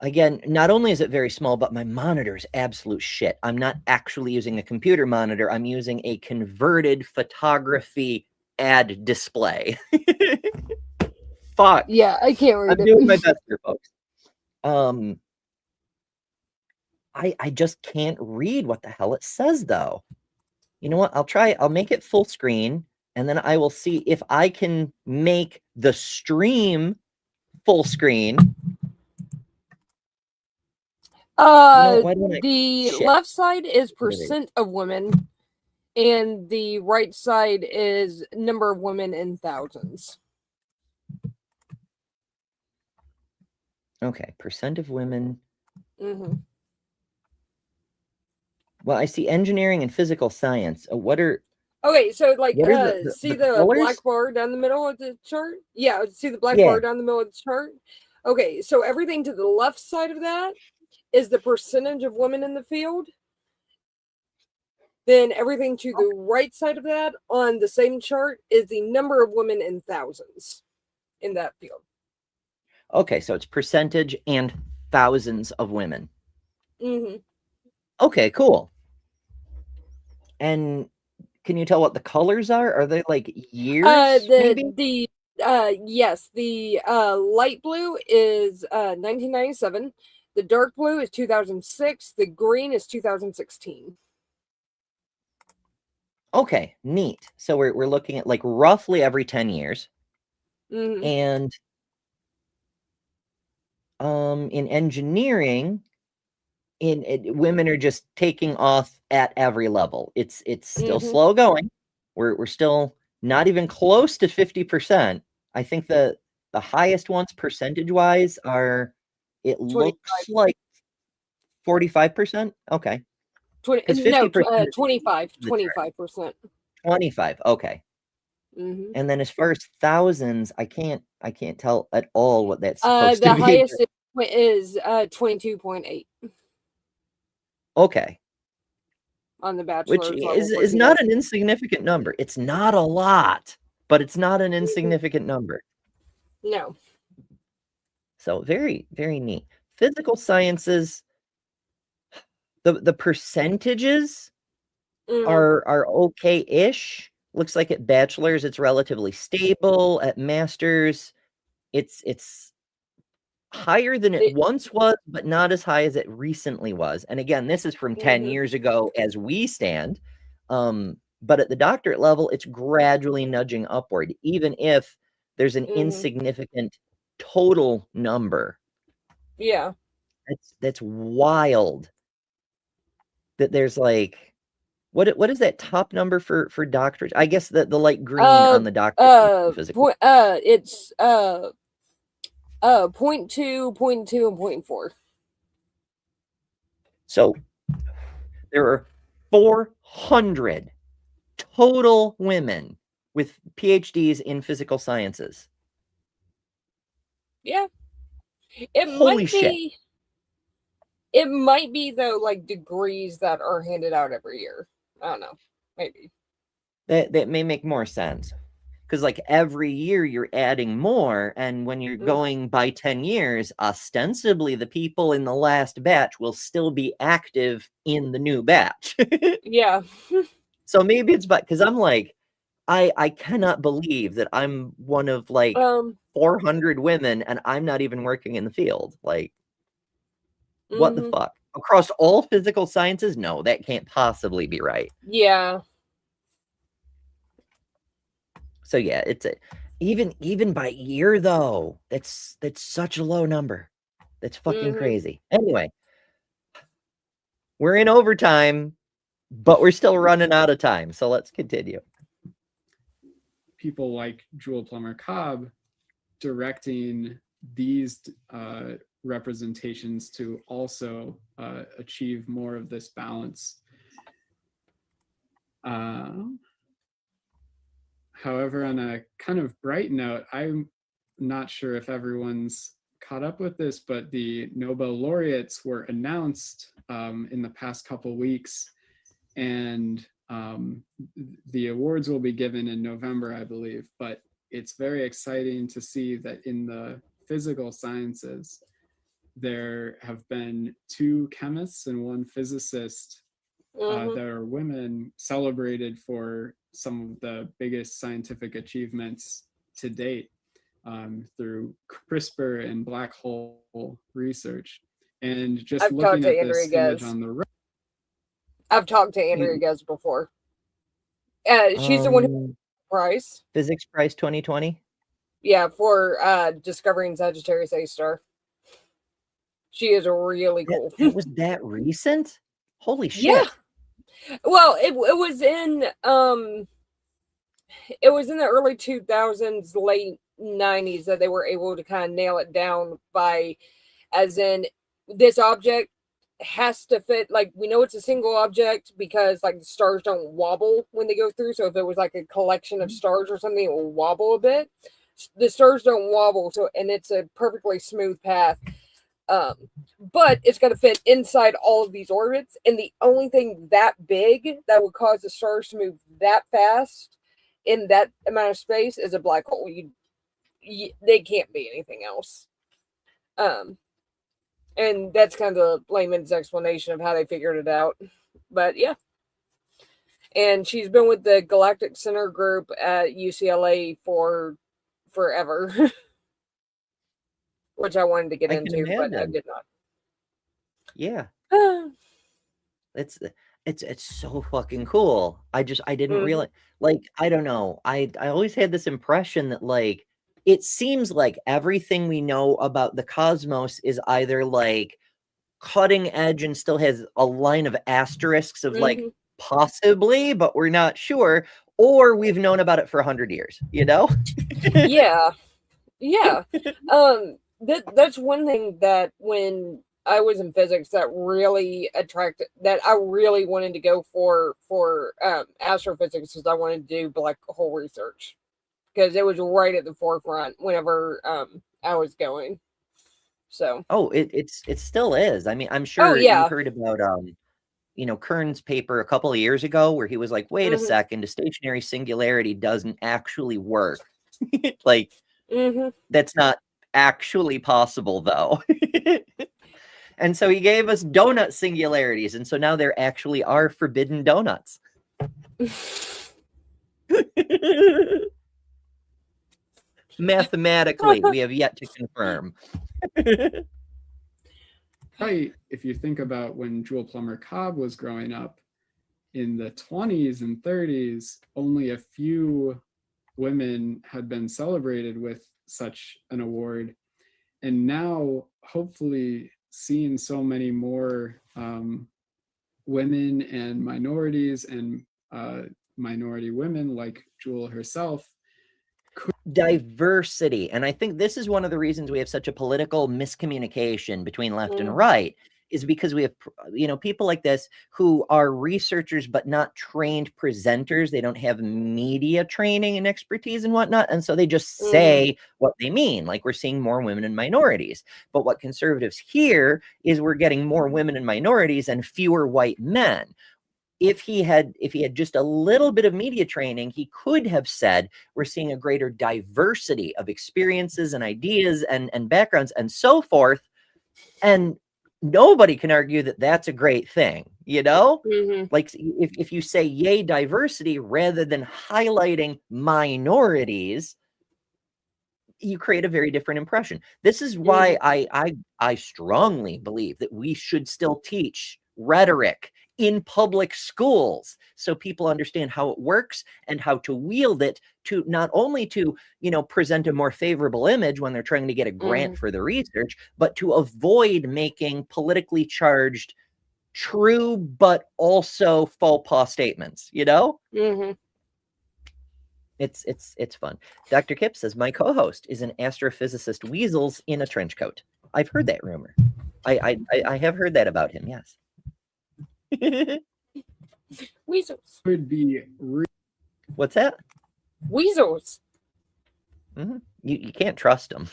again, not only is it very small, but my monitor is absolute shit. I'm not actually using a computer monitor. I'm using a converted photography ad display. Fuck. Yeah, I can't read I'm it. doing my best here, folks. I just can't read what the hell it says, though. You know what? I'll make it full screen, and then I will see if I can make the stream full screen. The left side is percent of women, and the right side is number of women in thousands. Okay, percent of women. Mm-hmm. Well, I see engineering and physical science. What are Okay, so like, what are see the the colors? black bar down the middle of the chart? Yeah, see the black Yeah. bar down the middle of the chart? Okay, so everything to the left side of that is the percentage of women in the field. Then everything to the right side of that on the same chart is the number of women in thousands in that field. Okay, so it's percentage and thousands of women. Mm-hmm. Okay, cool. And can you tell what the colors are? Are they like years? Maybe? Yes, the light blue is 1997. The dark blue is 2006. The green is 2016. Okay, neat. So we're looking at like roughly every 10 years. Mm-hmm. And in engineering, women are just taking off at every level. It's still slow going. We're still not even close to 50%. I think the highest ones percentage wise are, it 25. looks like 45%. Okay. 25. the 25%. 25. Okay. Mm-hmm. And then as far as thousands, I can't tell at all what that's supposed The to be. highest is 22.8 Okay. on the Which bachelor's level. is not an insignificant number. It's not a lot, but it's not an insignificant number. No. So very, very neat. Physical sciences, the percentages are okay-ish. Looks like at bachelor's it's relatively stable. At master's, it's higher than it once was, but not as high as it recently was. And again, this is from 10 years ago as we stand. But at the doctorate level, it's gradually nudging upward, even if there's an insignificant total number. Yeah. That's wild. That there's like, what is that top number for doctorate? I guess the light green on the doctorate physical. It's 0.2, 0.2, and 0.4. So there are 400 total women with PhDs in physical sciences. Yeah. It Holy might shit. be. It might be though, like degrees that are handed out every year. I don't know. Maybe. That may make more sense. Because like every year you're adding more, and when you're going by 10 years, ostensibly the people in the last batch will still be active in the new batch. Yeah. So maybe it's because I'm like, I cannot believe that I'm one of like 400 women and I'm not even working in the field. Like, what the fuck? Across all physical sciences? No, that can't possibly be right. Yeah. So yeah, it's even by year though. That's such a low number. That's fucking crazy. Anyway, we're in overtime, but we're still running out of time. So let's continue. People like Jewel Plummer Cobb directing these representations to also achieve more of this balance. However, on a kind of bright note, I'm not sure if everyone's caught up with this, but the Nobel laureates were announced in the past couple weeks, and the awards will be given in November, I believe. But it's very exciting to see that in the physical sciences, there have been 2 chemists and 1 physicist that are women celebrated for some of the biggest scientific achievements to date through CRISPR and black hole research. And just I've talked looking to at this Andrea image Ghez. on the right. I've talked to Andrea Ghez before. She's the one who prize. Physics Prize 2020. Yeah, for discovering Sagittarius A star. She is really cool. It was that recent? Holy shit. Yeah. Well, it was in the early 2000s, late 90s that they were able to kind of nail it down by, as in, this object has to fit, like, we know it's a single object because, like, the stars don't wobble when they go through. So if it was like a collection of stars or something, it will wobble a bit. The stars don't wobble, so, and it's a perfectly smooth path. But it's going to fit inside all of these orbits, and the only thing that big that would cause the stars to move that fast in that amount of space is a black hole. They can't be anything else. And that's kind of the layman's explanation of how they figured it out. But yeah. And she's been with the Galactic Center group at UCLA for forever. Which I wanted to get into, but I did not. Yeah. It's so fucking cool. I didn't realize, like, I don't know. I always had this impression that, like, it seems like everything we know about the cosmos is either like cutting edge and still has a line of asterisks of like possibly, but we're not sure, or we've known about it for 100 years, you know? Yeah. That's one thing that when I was in physics that really attracted, that I really wanted to go for astrophysics, because I wanted to do black hole research, because it was right at the forefront whenever I was going. So it still is. I mean, I'm sure you heard about Kern's paper a couple of years ago where he was like, wait a second, a stationary singularity doesn't actually work. Like that's not actually possible, though. And so he gave us donut singularities, and so now there actually are forbidden donuts. Mathematically, we have yet to confirm. Right, if you think about when Jewel Plummer Cobb was growing up in the 20s and 30s, only a few women had been celebrated with such an award. And now, hopefully, seeing so many more women and minorities and minority women like Jewel herself. Diversity. And I think this is one of the reasons we have such a political miscommunication between left and right, is because we have, people like this who are researchers but not trained presenters. They don't have media training and expertise and whatnot. And so they just say what they mean, like we're seeing more women and minorities. But what conservatives hear is we're getting more women and minorities and fewer white men. If he had just a little bit of media training, he could have said we're seeing a greater diversity of experiences and ideas and backgrounds and so forth. And nobody can argue that that's a great thing, Like if you say yay diversity rather than highlighting minorities, you create a very different impression. This is why I strongly believe that we should still teach rhetoric in public schools so people understand how it works and how to wield it to not only to, present a more favorable image when they're trying to get a grant for the research, but to avoid making politically charged true but also faux pas statements, It's fun. Dr. Kip says my co-host is an astrophysicist weasels in a trench coat. I've heard that rumor. I have heard that about him, yes. Weasels would be what's that? Weasels. You can't trust them.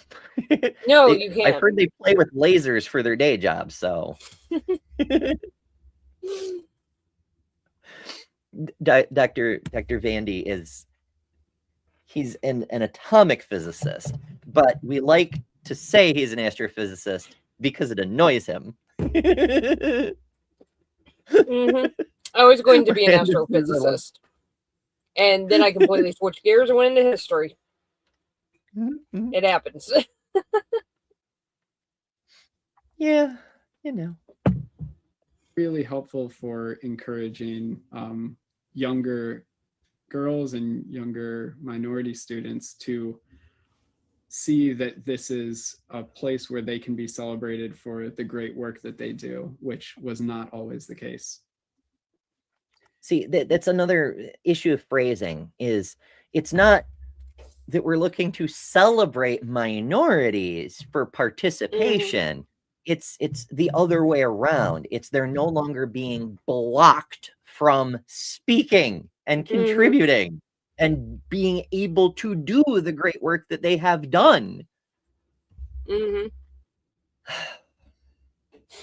No, you can't. I've heard they play with lasers for their day job, so Dr. Vandy he's an atomic physicist, but we like to say he's an astrophysicist because it annoys him. I was going to be an astrophysicist. And then I completely switched gears and went into history. It happens. Yeah, you know. Really helpful for encouraging younger girls and younger minority students to see that this is a place where they can be celebrated for the great work that they do, which was not always the case. See, that's another issue of phrasing. Is it's not that we're looking to celebrate minorities for participation. It's the other way around. It's they're no longer being blocked from speaking and contributing and being able to do the great work that they have done.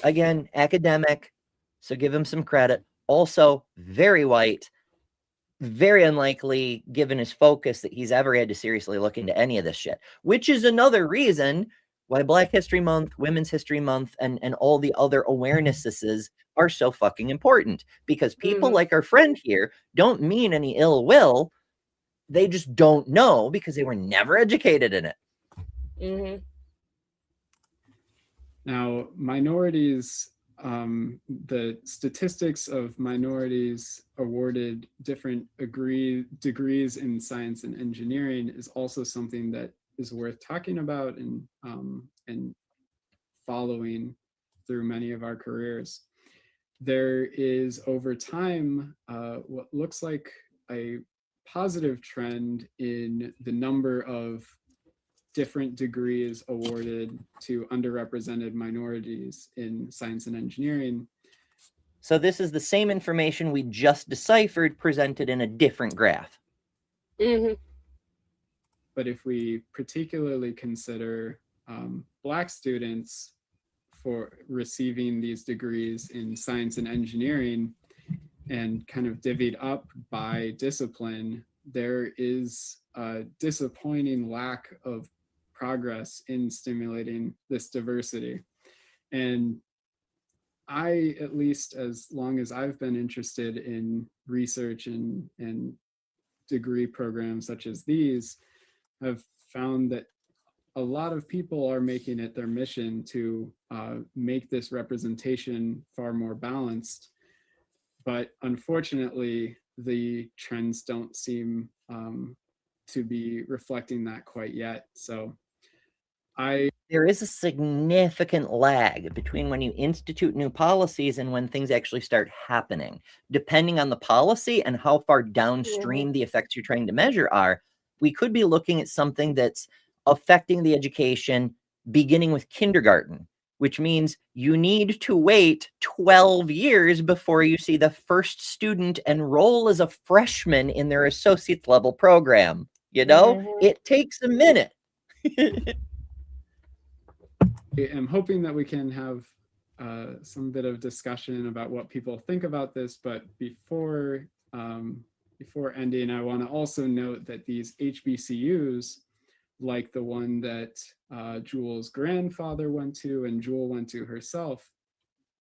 Again, academic, so give him some credit. Also, very white, very unlikely, given his focus, that he's ever had to seriously look into any of this shit, which is another reason why Black History Month, Women's History Month, and all the other awarenesses are so fucking important, because people like our friend here don't mean any ill will. They just don't know because they were never educated in it. Now, minorities, the statistics of minorities awarded different degrees in science and engineering is also something that is worth talking about and following through many of our careers. There is, over time, what looks like a positive trend in the number of different degrees awarded to underrepresented minorities in science and engineering. So this is the same information we just deciphered, presented in a different graph. But if we particularly consider Black students for receiving these degrees in science and engineering and kind of divvied up by discipline, there is a disappointing lack of progress in stimulating this diversity. And I, at least as long as I've been interested in research and degree programs such as these, have found that a lot of people are making it their mission to make this representation far more balanced. But unfortunately, the trends don't seem to be reflecting that quite yet. So there is a significant lag between when you institute new policies and when things actually start happening. Depending on the policy and how far downstream the effects you're trying to measure are, we could be looking at something that's affecting the education beginning with kindergarten, which means you need to wait 12 years before you see the first student enroll as a freshman in their associate level program. You know, it takes a minute. I'm hoping that we can have some bit of discussion about what people think about this, but before ending, I want to also note that these HBCUs, like the one that Jewel's grandfather went to and Jewel went to herself,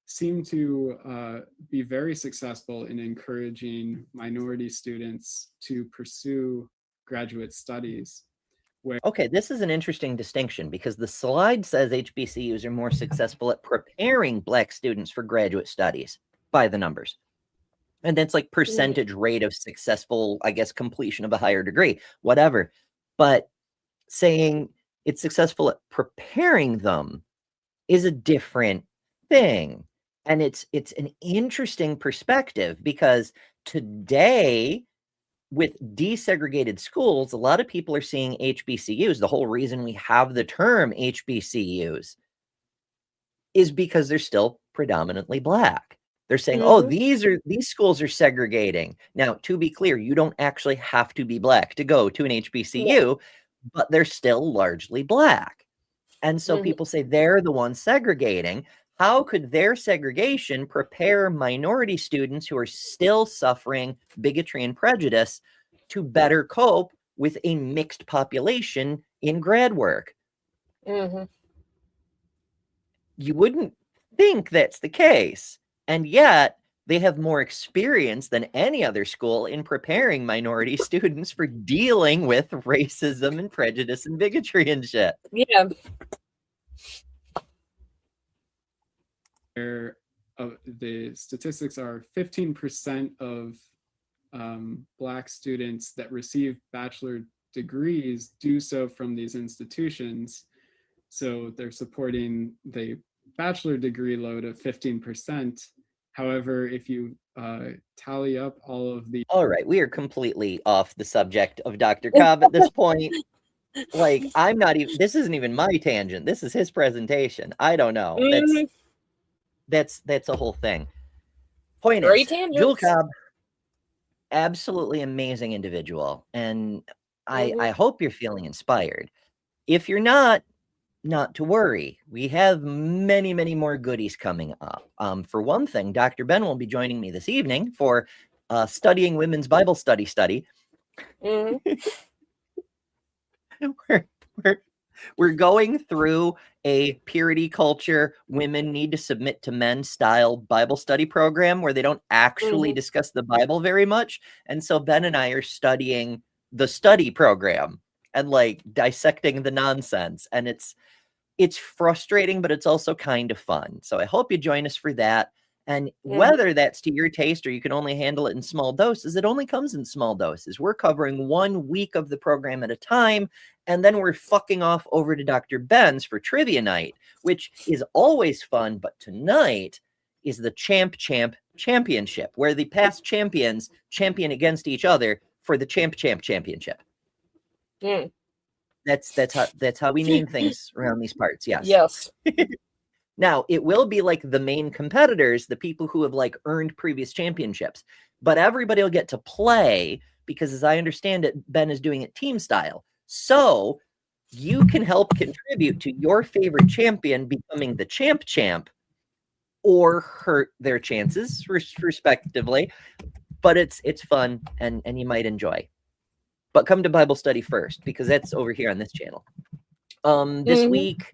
seem to be very successful in encouraging minority students to pursue graduate studies. Okay, this is an interesting distinction because the slide says HBCUs are more successful at preparing Black students for graduate studies by the numbers. And that's like percentage rate of successful, I guess, completion of a higher degree, whatever. But saying it's successful at preparing them is a different thing. And it's an interesting perspective because today, with desegregated schools, a lot of people are seeing HBCUs. The whole reason we have the term HBCUs is because they're still predominantly Black. They're saying, oh, these schools are segregating. Now, to be clear, you don't actually have to be Black to go to an HBCU, but they're still largely Black. And so people say they're the ones segregating. How could their segregation prepare minority students who are still suffering bigotry and prejudice to better cope with a mixed population in grad work? Mm-hmm. You wouldn't think that's the case. And yet they have more experience than any other school in preparing minority students for dealing with racism and prejudice and bigotry and shit. Yeah. Where the statistics are 15% of Black students that receive bachelor degrees do so from these institutions. So they're supporting the bachelor degree load of 15%. However, if you tally up all of the... All right, we are completely off the subject of Dr. Cobb at this point. Like, I'm not even, this isn't even my tangent. This is his presentation. I don't know. That's a whole thing. Point is, Jewel Cobb, absolutely amazing individual. And I hope you're feeling inspired. If you're not to worry. We have many, many more goodies coming up. For one thing, Dr. Ben will be joining me this evening for Studying Women's Bible Study. We're going through a purity culture, women need to submit to men style Bible study program where they don't actually discuss the Bible very much. And so Ben and I are studying the study program and like dissecting the nonsense. And it's frustrating, but it's also kind of fun. So I hope you join us for that. And whether that's to your taste or you can only handle it in small doses, it only comes in small doses. We're covering 1 week of the program at a time, and then we're fucking off over to Dr. Ben's for trivia night, which is always fun. But tonight is the championship, where the past champions champion against each other for the championship. That's how we name things around these parts. Yes. Now, it will be like the main competitors, the people who have like earned previous championships, but everybody will get to play because, as I understand it, Ben is doing it team style. So you can help contribute to your favorite champion becoming the champ or hurt their chances respectively. But it's fun and you might enjoy. But come to Bible study first, because that's over here on this channel. This week,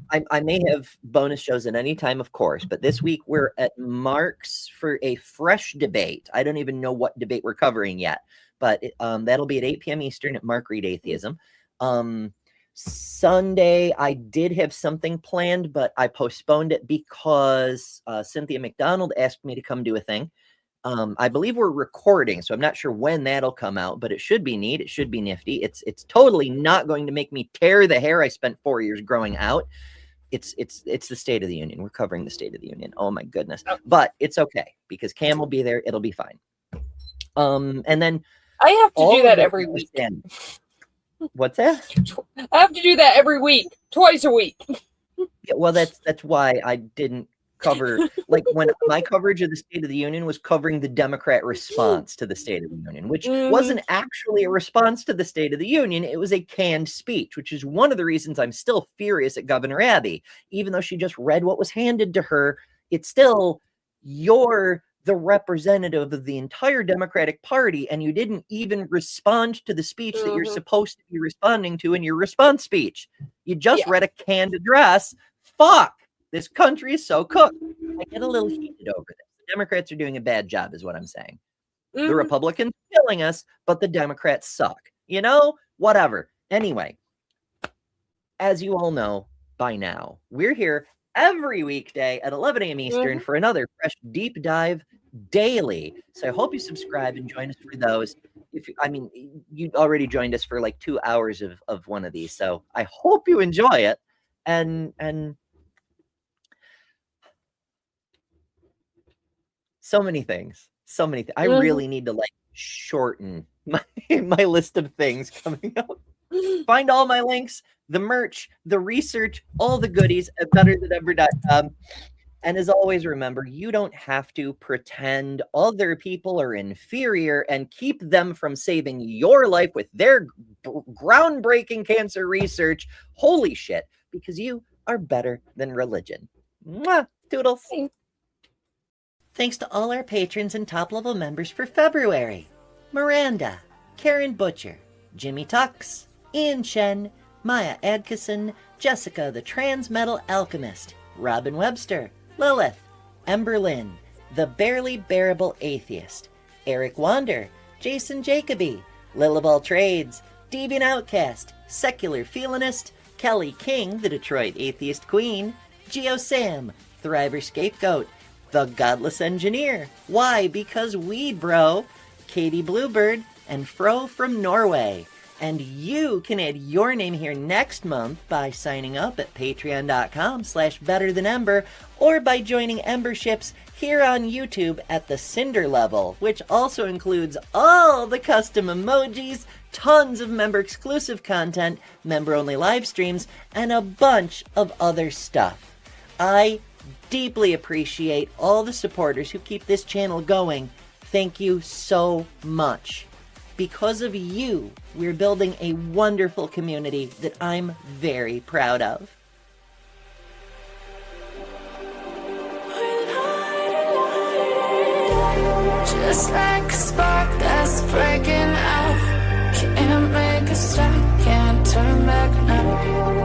I may have bonus shows at any time, of course, but this week we're at Mark's for a fresh debate. I don't even know what debate we're covering yet, but that'll be at 8 p.m. Eastern at Mark Read Atheism. Sunday, I did have something planned, but I postponed it because Cynthia McDonald asked me to come do a thing. I believe we're recording, so I'm not sure when that'll come out, but it should be neat. It should be nifty. It's totally not going to make me tear the hair I spent 4 years growing out. It's the State of the Union. We're covering the State of the Union. Oh my goodness. But it's okay because Cam will be there. It'll be fine. And then I have to do that every week. What's that? I have to do that every week, twice a week. Yeah, well, that's why I didn't cover, like when my coverage of the State of the Union was covering the Democrat response to the State of the Union, which wasn't actually a response to the State of the Union. It was a canned speech, which is one of the reasons I'm still furious at Governor Abbey. Even though she just read what was handed to her, it's still, you're the representative of the entire Democratic Party, and you didn't even respond to the speech that you're supposed to be responding to in your response speech. You just read a canned address. Fuck. This country is so cooked. I get a little heated over this. The Democrats are doing a bad job, is what I'm saying. The Republicans are killing us, but the Democrats suck. You know, whatever. Anyway, as you all know by now, we're here every weekday at 11 a.m. Eastern for another fresh deep dive daily. So I hope you subscribe and join us for those. You already joined us for like 2 hours of one of these. So I hope you enjoy it. And so many things. I really need to like shorten my list of things coming up. Find all my links, the merch, the research, all the goodies at betterthanever.com. And as always, remember, you don't have to pretend other people are inferior and keep them from saving your life with their groundbreaking cancer research. Holy shit, because you are better than religion. Mwah. Toodles. Thanks to all our patrons and top-level members for February. Miranda, Karen Butcher, Jimmy Tux, Ian Chen, Maya Adkison, Jessica the Transmetal Alchemist, Robin Webster, Lilith, Ember Lynn, The Barely Bearable Atheist, Eric Wander, Jason Jacoby, Lilibal Trades, Deviant Outcast, Secular Feelinist, Kelly King, the Detroit Atheist Queen, Geo Sam, Thriver Scapegoat, The Godless Engineer, Why? Because Weed Bro, Katie Bluebird, and Fro from Norway. And you can add your name here next month by signing up at patreon.com/betterthanember or by joining Emberships here on YouTube at the Cinder level, which also includes all the custom emojis, tons of member-exclusive content, member-only live streams, and a bunch of other stuff. I deeply appreciate all the supporters who keep this channel going. Thank you so much. Because of you, we're building a wonderful community that I'm very proud of. Just like a spark that's breaking out, can't make a stop, can't turn back now.